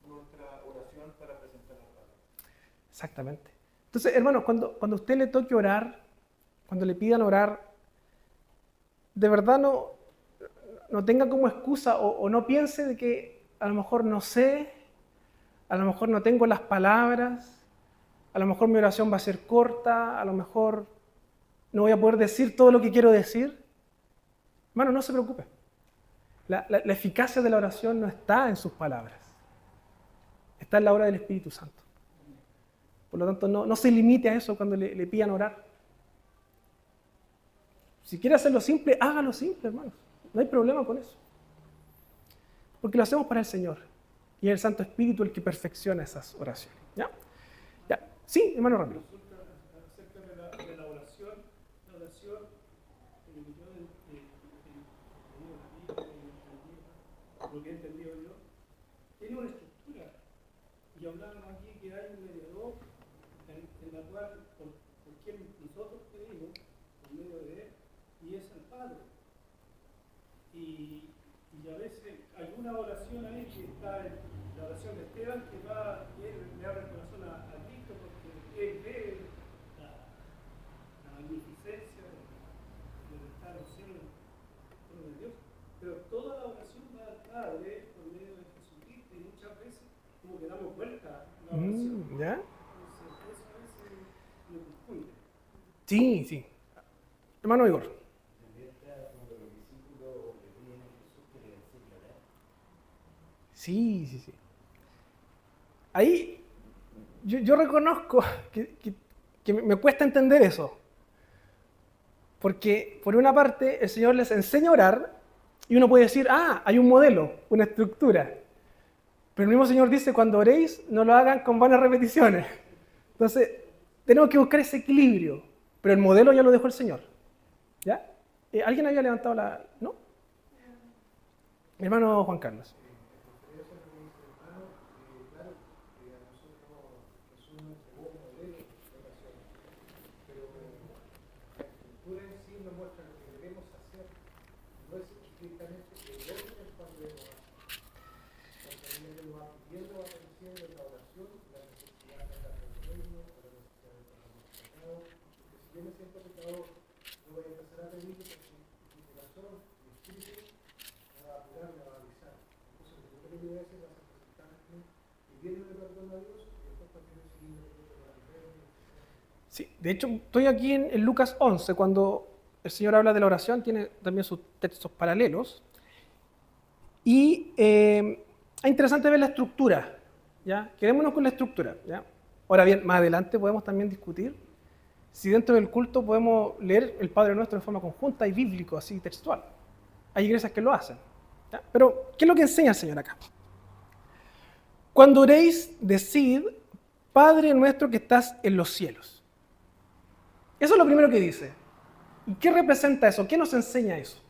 S6: nuestra oración para presentar la palabra.
S1: Exactamente. Entonces, hermano, cuando a usted le toque orar, cuando le pidan orar, de verdad no tenga como excusa o no piense de que a lo mejor no sé, a lo mejor no tengo las palabras, a lo mejor mi oración va a ser corta, a lo mejor no voy a poder decir todo lo que quiero decir. Hermano, no se preocupe. La eficacia de la oración no está en sus palabras, está en la obra del Espíritu Santo. Por lo tanto, no se limite a eso cuando le pidan orar. Si quiere hacerlo simple, hágalo simple, hermanos. No hay problema con eso. Porque lo hacemos para el Señor. Y es el Santo Espíritu el que perfecciona esas oraciones. ¿Ya? ¿Ya? Sí, hermano Ramiro.
S2: Acerca de la oración, yo lo que he entendido yo, tiene una estructura. Y hablábamos aquí que hay un mediador en la cual, por quien nosotros pedimos, por medio de él, y es el Padre. Y a veces hay una oración ahí que está en la oración de Esteban que le abre el corazón a Cristo porque él ve la magnificencia de estar en el cielo de Dios. Pero toda la oración va al Padre por medio de Jesucristo y muchas veces como que damos vuelta a la oración.
S1: ¿Ya?
S2: Entonces, eso a veces me confunde.
S1: Sí, sí. Hermano Igor. Sí. Ahí yo reconozco que me cuesta entender eso. Porque por una parte el Señor les enseña a orar y uno puede decir, hay un modelo, una estructura. Pero el mismo Señor dice, cuando oréis, no lo hagan con vanas repeticiones. Entonces, tenemos que buscar ese equilibrio. Pero el modelo ya lo dejó el Señor. ¿Ya? ¿Alguien había levantado la...? ¿No? Mi hermano Juan Carlos. Sí, de hecho, estoy aquí en Lucas 11, cuando el Señor habla de la oración, tiene también sus textos paralelos. Y es interesante ver la estructura, ¿ya? Quedémonos con la estructura, ¿ya? Ahora bien, más adelante podemos también discutir si dentro del culto podemos leer el Padre Nuestro de forma conjunta y bíblico, así textual. Hay iglesias que lo hacen, ¿ya? Pero, ¿qué es lo que enseña el Señor acá? Cuando oréis, decid, Padre nuestro que estás en los cielos. Eso es lo primero que dice. ¿Y qué representa eso? ¿Qué nos enseña eso?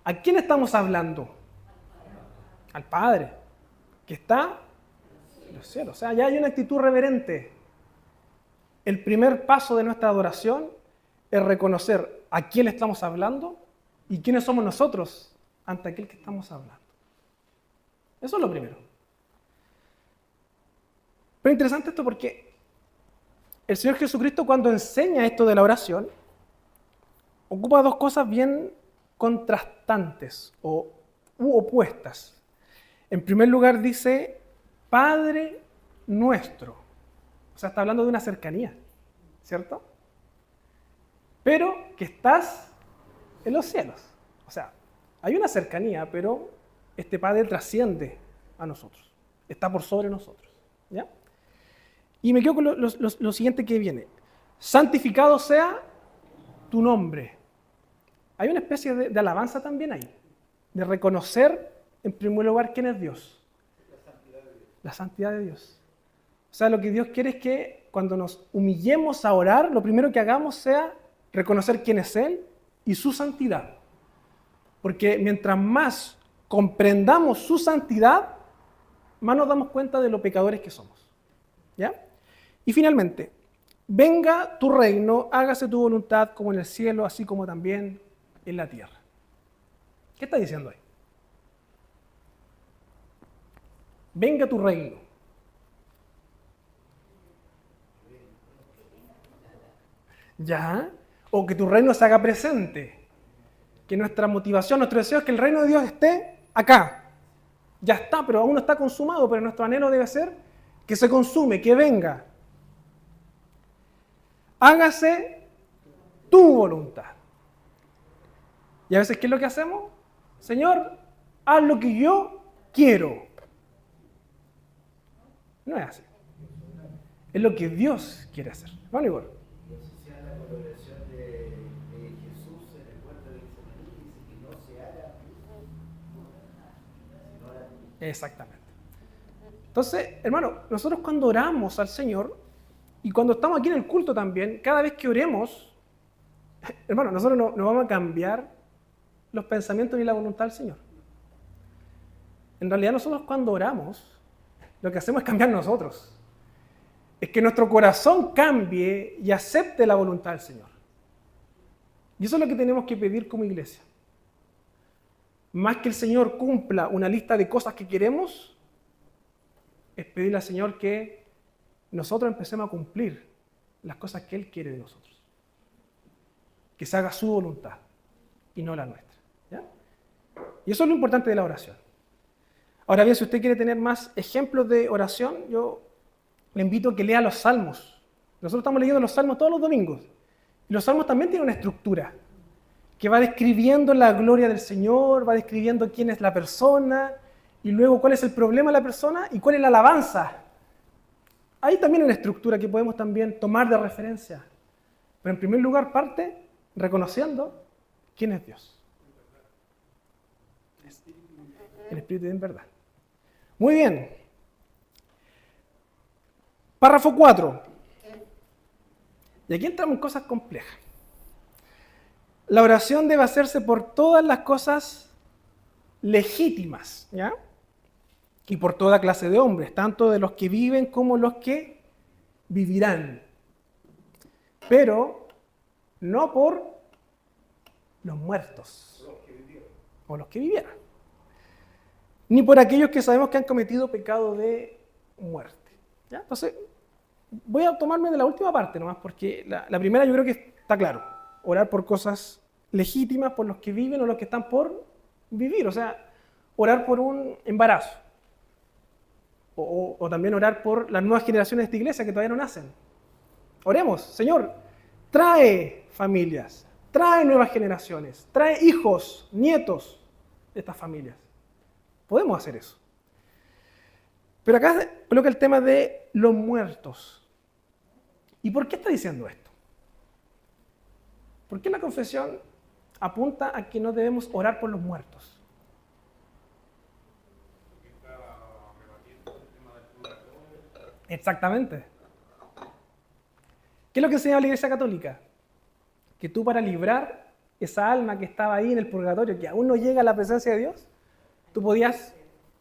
S1: ¿A quién estamos hablando? Al Padre, que está en los cielos. O sea, ya hay una actitud reverente. El primer paso de nuestra adoración es reconocer a quién estamos hablando y quiénes somos nosotros ante aquel que estamos hablando. Eso es lo primero. Pero interesante esto porque el Señor Jesucristo, cuando enseña esto de la oración, ocupa dos cosas bien contrastantes u opuestas. En primer lugar dice, Padre nuestro. O sea, está hablando de una cercanía, ¿cierto? Pero que estás en los cielos. O sea, hay una cercanía, pero este Padre trasciende a nosotros. Está por sobre nosotros, ¿ya? Y me quedo con lo siguiente que viene. Santificado sea tu nombre. Hay una especie de alabanza también ahí, de reconocer en primer lugar quién es Dios. La santidad de Dios. O sea, lo que Dios quiere es que cuando nos humillemos a orar, lo primero que hagamos sea reconocer quién es Él y su santidad. Porque mientras más comprendamos su santidad, más nos damos cuenta de lo pecadores que somos. ¿Ya? Y finalmente, venga tu reino, hágase tu voluntad como en el cielo, así como también en la tierra. ¿Qué está diciendo ahí? Venga tu reino. ¿Ya? O que tu reino se haga presente. Que nuestra motivación, nuestro deseo es que el reino de Dios esté acá. Ya está, pero aún no está consumado, pero nuestro anhelo debe ser que se consume, que venga. Hágase tu voluntad. Y a veces, ¿qué es lo que hacemos? Señor, haz lo que yo quiero. No es así. Es lo que Dios quiere hacer. ¿No, Igor?
S5: Y asociar la colaboración de Jesús en el huerto de Getsemaní, dice que no se haga sino la tuya.
S1: Exactamente. Entonces, hermano, nosotros cuando oramos al Señor, y cuando estamos aquí en el culto también, cada vez que oremos, hermano, nosotros no vamos a cambiar los pensamientos ni la voluntad del Señor. En realidad nosotros cuando oramos, lo que hacemos es cambiar nosotros. Es que nuestro corazón cambie y acepte la voluntad del Señor. Y eso es lo que tenemos que pedir como iglesia. Más que el Señor cumpla una lista de cosas que queremos, es pedirle al Señor que nosotros empecemos a cumplir las cosas que Él quiere de nosotros. Que se haga su voluntad y no la nuestra. ¿Ya? Y eso es lo importante de la oración. Ahora bien, si usted quiere tener más ejemplos de oración, yo le invito a que lea los salmos. Nosotros estamos leyendo los salmos todos los domingos. Y los salmos también tienen una estructura que va describiendo la gloria del Señor, va describiendo quién es la persona, y luego cuál es el problema de la persona y cuál es la alabanza. Hay también una estructura que podemos también tomar de referencia. Pero en primer lugar parte reconociendo quién es Dios. El Espíritu en verdad. Muy bien. Párrafo 4. Y aquí entramos en cosas complejas. La oración debe hacerse por todas las cosas legítimas, ¿ya? Y por toda clase de hombres, tanto de los que viven como los que vivirán. Pero no por los muertos o los que vivieran. Ni por aquellos que sabemos que han cometido pecado de muerte. ¿Ya? Entonces, voy a tomarme de la última parte nomás, porque la primera yo creo que está claro. Orar por cosas legítimas, por los que viven o los que están por vivir. O sea, orar por un embarazo. O también orar por las nuevas generaciones de esta iglesia que todavía no nacen. Oremos, Señor, trae familias, trae nuevas generaciones, trae hijos, nietos de estas familias. Podemos hacer eso. Pero acá coloca el tema de los muertos. ¿Y por qué está diciendo esto? ¿Por qué la confesión apunta a que no debemos orar por los muertos? Exactamente. ¿Qué es lo que enseña la Iglesia Católica? Que tú para librar esa alma que estaba ahí en el purgatorio, que aún no llega a la presencia de Dios, tú podías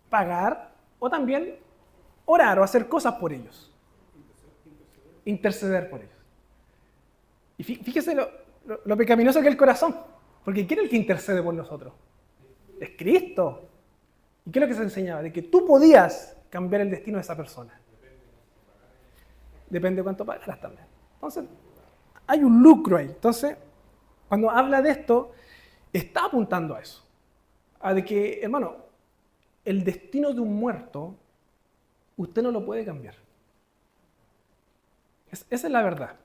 S1: pagar o también orar o hacer cosas por ellos. Interceder por ellos. Y fíjese lo pecaminoso que es el corazón, porque ¿quién es el que intercede por nosotros? Es Cristo. ¿Y qué es lo que se enseñaba? De que tú podías cambiar el destino de esa persona. Depende de cuánto pagaras también. Entonces, hay un lucro ahí. Entonces, cuando habla de esto, está apuntando a eso. A de que, hermano, el destino de un muerto, usted no lo puede cambiar. Esa es la verdad.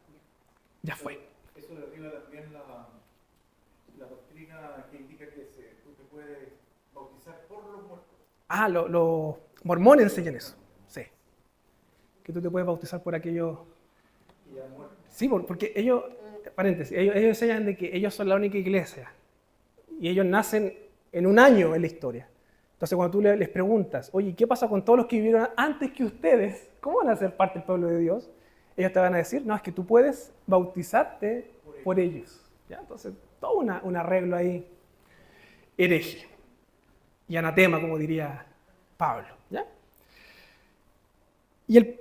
S1: Ya fue.
S6: Eso derriba también la doctrina que indica que tú te puedes bautizar por los muertos.
S1: Ah, los mormones enseñan eso. Sí. Que tú te puedes bautizar por aquellos. Sí, porque ellos, paréntesis, ellos enseñan de que ellos son la única iglesia. Y ellos nacen en un año en la historia. Entonces, cuando tú les preguntas, oye, ¿qué pasa con todos los que vivieron antes que ustedes? ¿Cómo van a ser parte del pueblo de Dios? Ellos te van a decir, no, es que tú puedes bautizarte por ellos. ¿Ya? Entonces, todo un arreglo ahí hereje. Y anatema, como diría Pablo. ¿Ya? Y el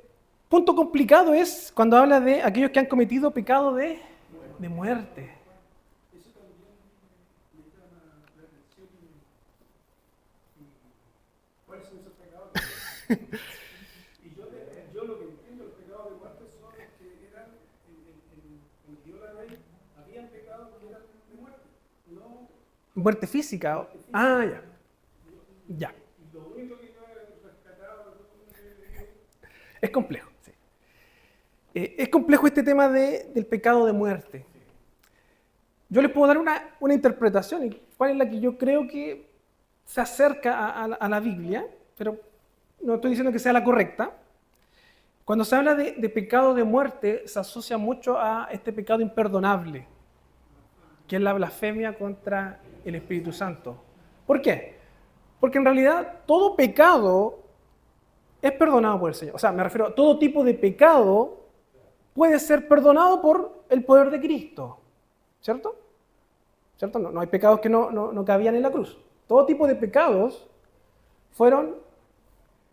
S1: punto complicado es cuando habla de aquellos que han cometido pecado de muerte.
S2: Eso también me llama la atención. ¿Cuáles son esos pecados? Y yo lo que entiendo, los pecados de muerte son los que eran, en que yo la ley, habían pecados que eran de muerte. No,
S1: Muerte física. Ah, ya. Ya.
S2: y lo único que yo he rescatado,
S1: Es complejo. Sí. Es complejo este tema del pecado de muerte. Yo les puedo dar una interpretación, y cuál es la que yo creo que se acerca a la Biblia, pero no estoy diciendo que sea la correcta. Cuando se habla de pecado de muerte, se asocia mucho a este pecado imperdonable, que es la blasfemia contra el Espíritu Santo. ¿Por qué? Porque en realidad todo pecado es perdonado por el Señor. O sea, me refiero a todo tipo de pecado puede ser perdonado por el poder de Cristo. ¿Cierto? ¿Cierto? No hay pecados que no cabían en la cruz. Todo tipo de pecados fueron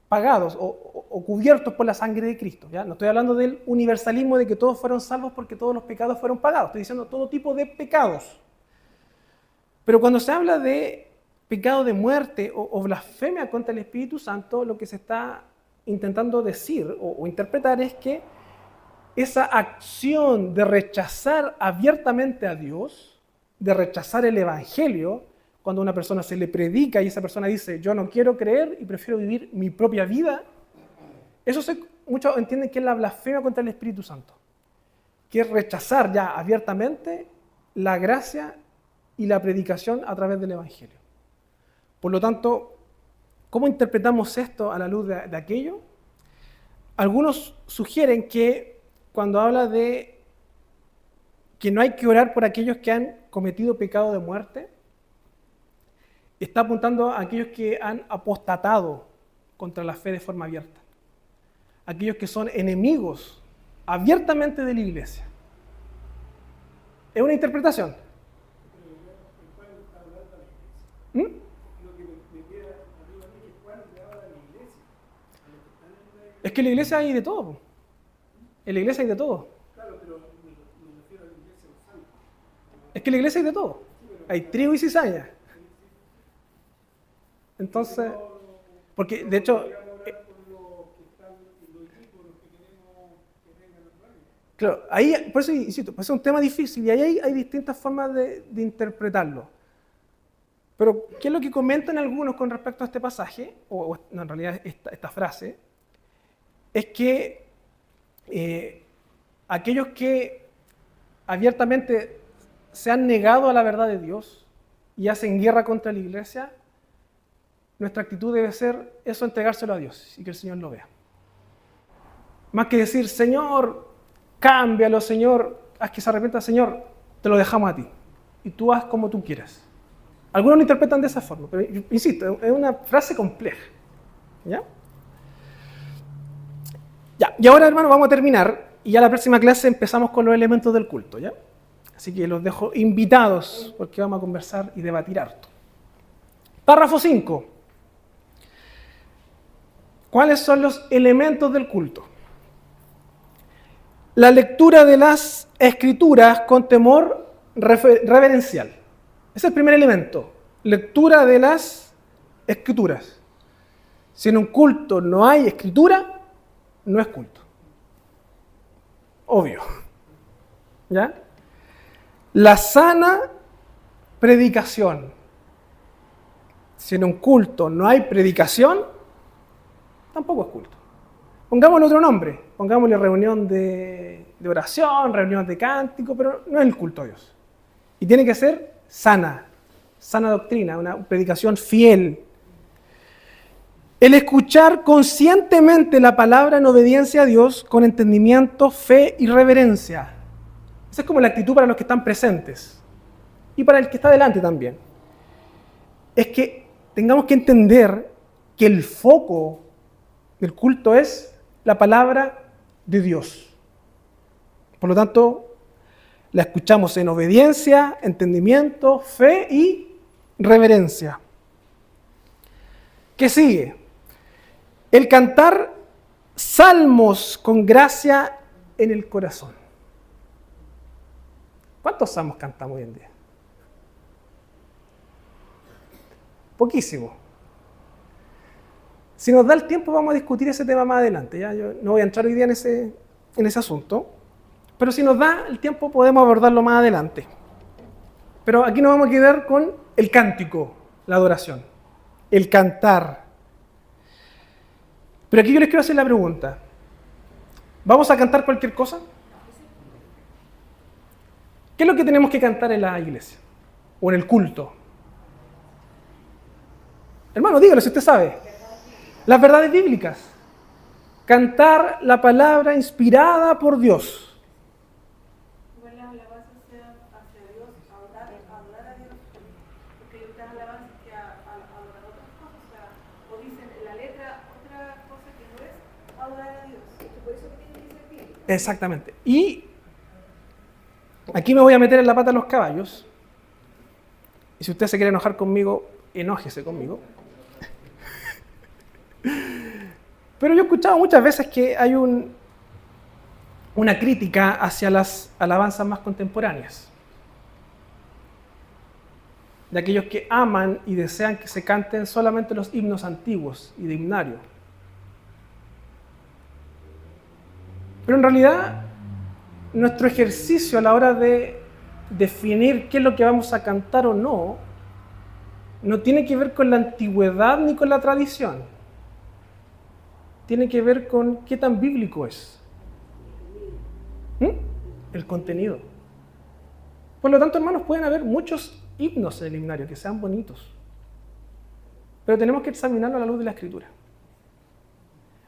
S1: pagados o cubiertos por la sangre de Cristo. ¿Ya? No estoy hablando del universalismo de que todos fueron salvos porque todos los pecados fueron pagados. Estoy diciendo todo tipo de pecados. Pero cuando se habla de pecado de muerte o blasfemia contra el Espíritu Santo, lo que se está intentando decir o interpretar es que esa acción de rechazar abiertamente a Dios, de rechazar el Evangelio, cuando a una persona se le predica y esa persona dice, yo no quiero creer y prefiero vivir mi propia vida, eso muchos entienden que es la blasfemia contra el Espíritu Santo, que es rechazar ya abiertamente la gracia y la predicación a través del Evangelio. Por lo tanto, ¿cómo interpretamos esto a la luz de aquello? Algunos sugieren que cuando habla de que no hay que orar por aquellos que han cometido pecado de muerte, está apuntando a aquellos que han apostatado contra la fe de forma abierta. Aquellos que son enemigos abiertamente de la iglesia. Es una interpretación. ¿Mm? Es que en la iglesia hay de todo. En la iglesia hay de todo.
S2: claro, pero me refiero a la iglesia de los santos.
S1: Es que en la iglesia hay de todo. Hay trigo y cizaña. Entonces, porque de hecho, claro, ahí, por eso insisto, pues es un tema difícil y ahí hay distintas formas de interpretarlo. Pero, ¿qué es lo que comentan algunos con respecto a este pasaje? O no, en realidad esta frase, es que aquellos que abiertamente se han negado a la verdad de Dios y hacen guerra contra la iglesia, nuestra actitud debe ser eso, entregárselo a Dios y que el Señor lo vea. Más que decir, Señor, cámbialo, Señor, haz que se arrepienta, Señor, te lo dejamos a ti. Y tú haz como tú quieras. Algunos lo interpretan de esa forma, pero insisto, es una frase compleja. ¿Ya? Ya, y ahora, hermano, vamos a terminar y ya la próxima clase empezamos con los elementos del culto, ¿ya? Así Así que los dejo invitados porque vamos a conversar y debatir harto. Párrafo 5. ¿Cuáles son los elementos del culto? La lectura de las escrituras con temor reverencial. Ese es el primer elemento. Lectura de las escrituras. Si en un culto no hay escritura, no es culto. Obvio. ¿Ya? La sana predicación. Si en un culto no hay predicación, tampoco es culto. Pongámosle otro nombre. Pongámosle reunión de oración, reunión de cántico, pero no es el culto a Dios. Y tiene que ser sana doctrina, una predicación fiel. El escuchar conscientemente la palabra en obediencia a Dios con entendimiento, fe y reverencia. Esa es como la actitud para los que están presentes y para el que está delante también. Es que tengamos que entender que el foco del culto es la palabra de Dios. Por lo tanto, la escuchamos en obediencia, entendimiento, fe y reverencia. ¿Qué sigue? El cantar salmos con gracia en el corazón. ¿Cuántos salmos cantamos hoy en día? Poquísimo. Si nos da el tiempo vamos a discutir ese tema más adelante. ¿Ya? Yo no voy a entrar hoy día en ese asunto, pero si nos da el tiempo podemos abordarlo más adelante. Pero aquí nos vamos a quedar con el cántico, la adoración, el cantar. Pero aquí yo les quiero hacer la pregunta. ¿Vamos a cantar cualquier cosa? ¿Qué es lo que tenemos que cantar en la iglesia? ¿O en el culto? Hermano, dígalo si usted sabe. Las verdades bíblicas. Cantar la palabra inspirada por Dios.
S4: Igual las alabanzas sean hacia Dios, adorar a Dios, porque hay otras alabanzas que adoran otras cosas, o dicen en la letra otra cosa que no es adorar a Dios. Por eso que tiene que ser bíblico.
S1: Exactamente. Y aquí me voy a meter en la pata de los caballos. Y si usted se quiere enojar conmigo, enójese conmigo. Pero yo he escuchado muchas veces que hay una crítica hacia las alabanzas más contemporáneas. De aquellos que aman y desean que se canten solamente los himnos antiguos y de himnario. Pero en realidad, nuestro ejercicio a la hora de definir qué es lo que vamos a cantar o no, no tiene que ver con la antigüedad ni con la tradición. Tiene que ver con qué tan bíblico es. El contenido. Por lo tanto, hermanos, pueden haber muchos himnos en el himnario que sean bonitos. Pero tenemos que examinarlo a la luz de la Escritura.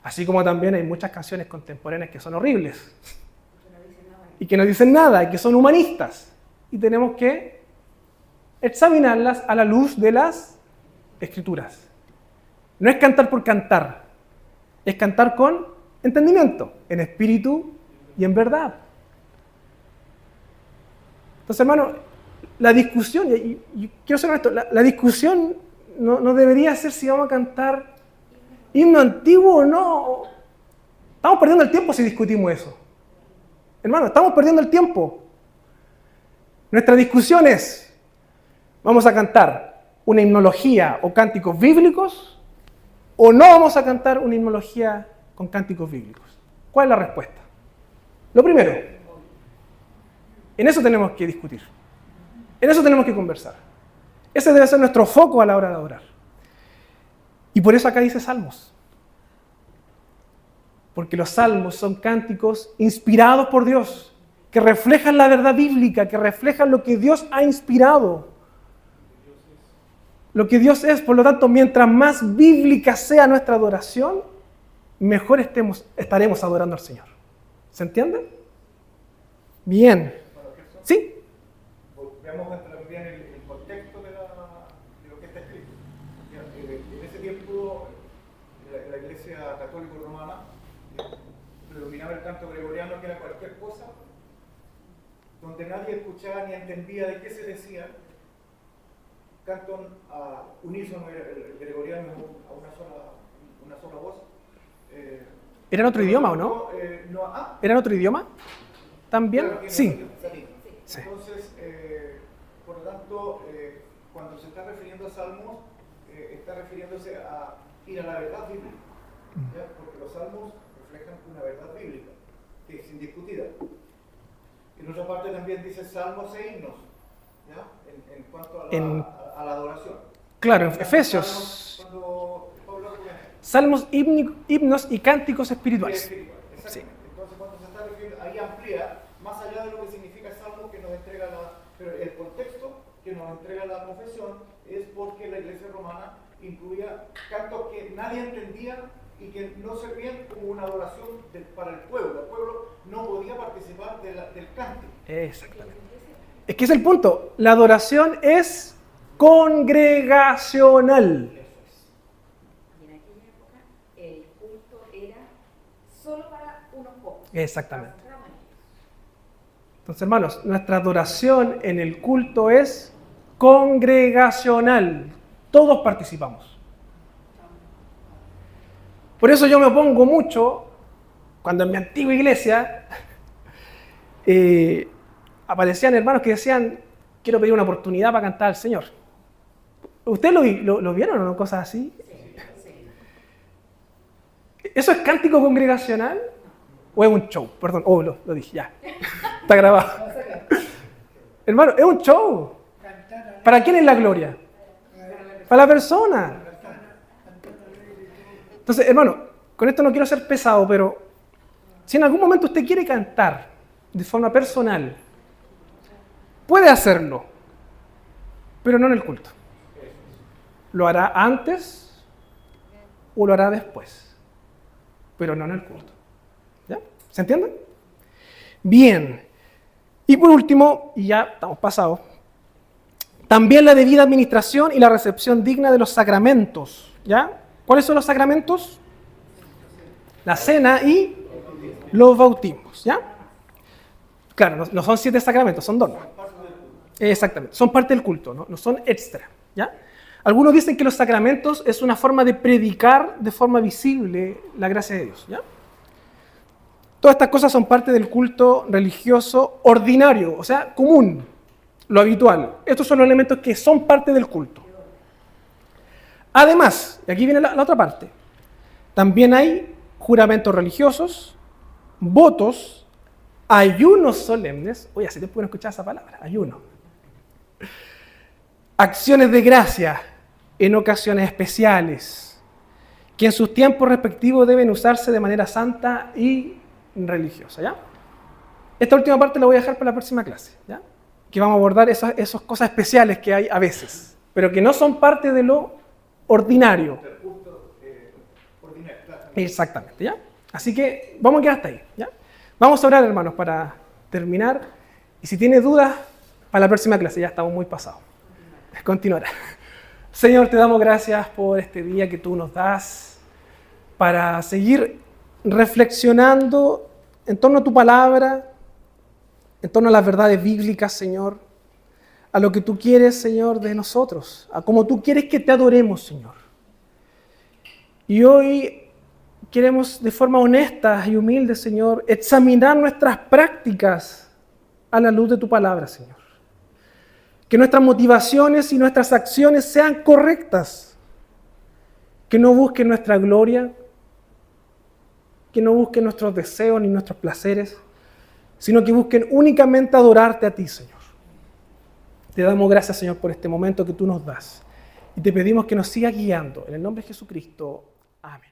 S1: Así como también hay muchas canciones contemporáneas que son horribles. Y que no dicen nada, y que son humanistas. Y tenemos que examinarlas a la luz de las Escrituras. No es cantar por cantar. Es cantar con entendimiento, en espíritu y en verdad. Entonces, hermano, la discusión, y quiero ser honesto, la discusión no debería ser si vamos a cantar himno antiguo o no. Estamos perdiendo el tiempo si discutimos eso. Hermano, estamos perdiendo el tiempo. Nuestra discusión es, ¿vamos a cantar una himnología o cánticos bíblicos? ¿O no vamos a cantar una himnología con cánticos bíblicos? ¿Cuál es la respuesta? Lo primero, en eso tenemos que discutir. En eso tenemos que conversar. Ese debe ser nuestro foco a la hora de adorar. Y por eso acá dice salmos. Porque los salmos son cánticos inspirados por Dios, que reflejan la verdad bíblica, que reflejan lo que Dios ha inspirado. Lo que Dios es, por lo tanto, mientras más bíblica sea nuestra adoración, mejor estaremos adorando al Señor. ¿Se entiende? Bien. ¿Sí?
S6: Veamos también el contexto de lo que está escrito. En ese tiempo, la Iglesia Católica Romana predominaba el canto gregoriano, que era cualquier cosa donde nadie escuchaba ni entendía de qué se decía, cantan a unísono el gregoriano a una sola voz.
S1: ¿Era en otro idioma o no? ¿Era en otro idioma? ¿También?
S6: Claro que no,
S1: Sí. Sí.
S6: Entonces, por lo tanto, cuando se está refiriendo a salmos, está refiriéndose a ir a la verdad bíblica, ¿ya? Porque los salmos reflejan una verdad bíblica, que es indiscutida. En otra parte también dice salmos e himnos, ¿ya? En cuanto a la adoración.
S1: Claro, en Efesios.
S6: Cuando Pablo habla
S1: Salmos, himnos y cánticos espirituales.
S6: exactamente.
S1: Sí.
S6: Entonces, cuando se está refiriendo, ahí amplía más allá de lo que significa salmo que nos entrega pero el contexto que nos entrega la confesión es porque la iglesia romana incluía cantos que nadie entendía y que no servían como una adoración para el pueblo. El pueblo no podía participar del cántico.
S1: Exactamente. Es que es el punto. La adoración es congregacional.
S7: Y en aquella época el culto era solo para unos pocos.
S1: Exactamente.
S7: Para cerrar maneras.
S1: Entonces, hermanos, nuestra adoración en el culto es congregacional. Todos participamos. Por eso yo me opongo mucho cuando en mi antigua iglesia aparecían hermanos que decían, quiero pedir una oportunidad para cantar al Señor. ¿Ustedes lo vieron o no? Cosas así.
S7: Sí.
S1: ¿Eso es cántico congregacional? ¿O es un show? Perdón, lo dije, ya. Está grabado. Hermano, es un show. ¿Para quién es la gloria? Para la persona. Entonces, hermano, con esto no quiero ser pesado, pero si en algún momento usted quiere cantar de forma personal, puede hacerlo, pero no en el culto. Lo hará antes o lo hará después, pero no en el culto. ¿Ya? ¿Se entiende? Bien. Y por último, y ya estamos pasados, también la debida administración y la recepción digna de los sacramentos. ¿Ya? ¿Cuáles son los sacramentos? La cena y los bautismos. ¿Ya? Claro, no son 7 sacramentos, son 2. Exactamente, son parte del culto, no son extra. ¿Ya? Algunos dicen que los sacramentos es una forma de predicar de forma visible la gracia de Dios. ¿Ya? Todas estas cosas son parte del culto religioso ordinario, o sea, común, lo habitual. Estos son los elementos que son parte del culto. Además, y aquí viene la otra parte, también hay juramentos religiosos, votos, ayunos solemnes, oye, hace tiempo que no escuchaba esa palabra, ayuno, acciones de gracia en ocasiones especiales, que en sus tiempos respectivos deben usarse de manera santa y religiosa, ¿ya? Esta última parte la voy a dejar para la próxima clase, ¿ya? Que vamos a abordar esas cosas especiales que hay a veces, pero que no son parte de lo ordinario. Exactamente, ¿ya? Así que vamos a quedar hasta ahí, ¿ya? Vamos a orar, hermanos, para terminar. Y si tiene dudas, para la próxima clase, ya estamos muy pasados. Continuará. Señor, te damos gracias por este día que tú nos das para seguir reflexionando en torno a tu palabra, en torno a las verdades bíblicas, Señor, a lo que tú quieres, Señor, de nosotros, a cómo tú quieres que te adoremos, Señor. Y hoy queremos de forma honesta y humilde, Señor, examinar nuestras prácticas a la luz de tu palabra, Señor. Que nuestras motivaciones y nuestras acciones sean correctas. Que no busquen nuestra gloria, que no busquen nuestros deseos ni nuestros placeres, sino que busquen únicamente adorarte a ti, Señor. Te damos gracias, Señor, por este momento que tú nos das. Y te pedimos que nos sigas guiando. En el nombre de Jesucristo. Amén.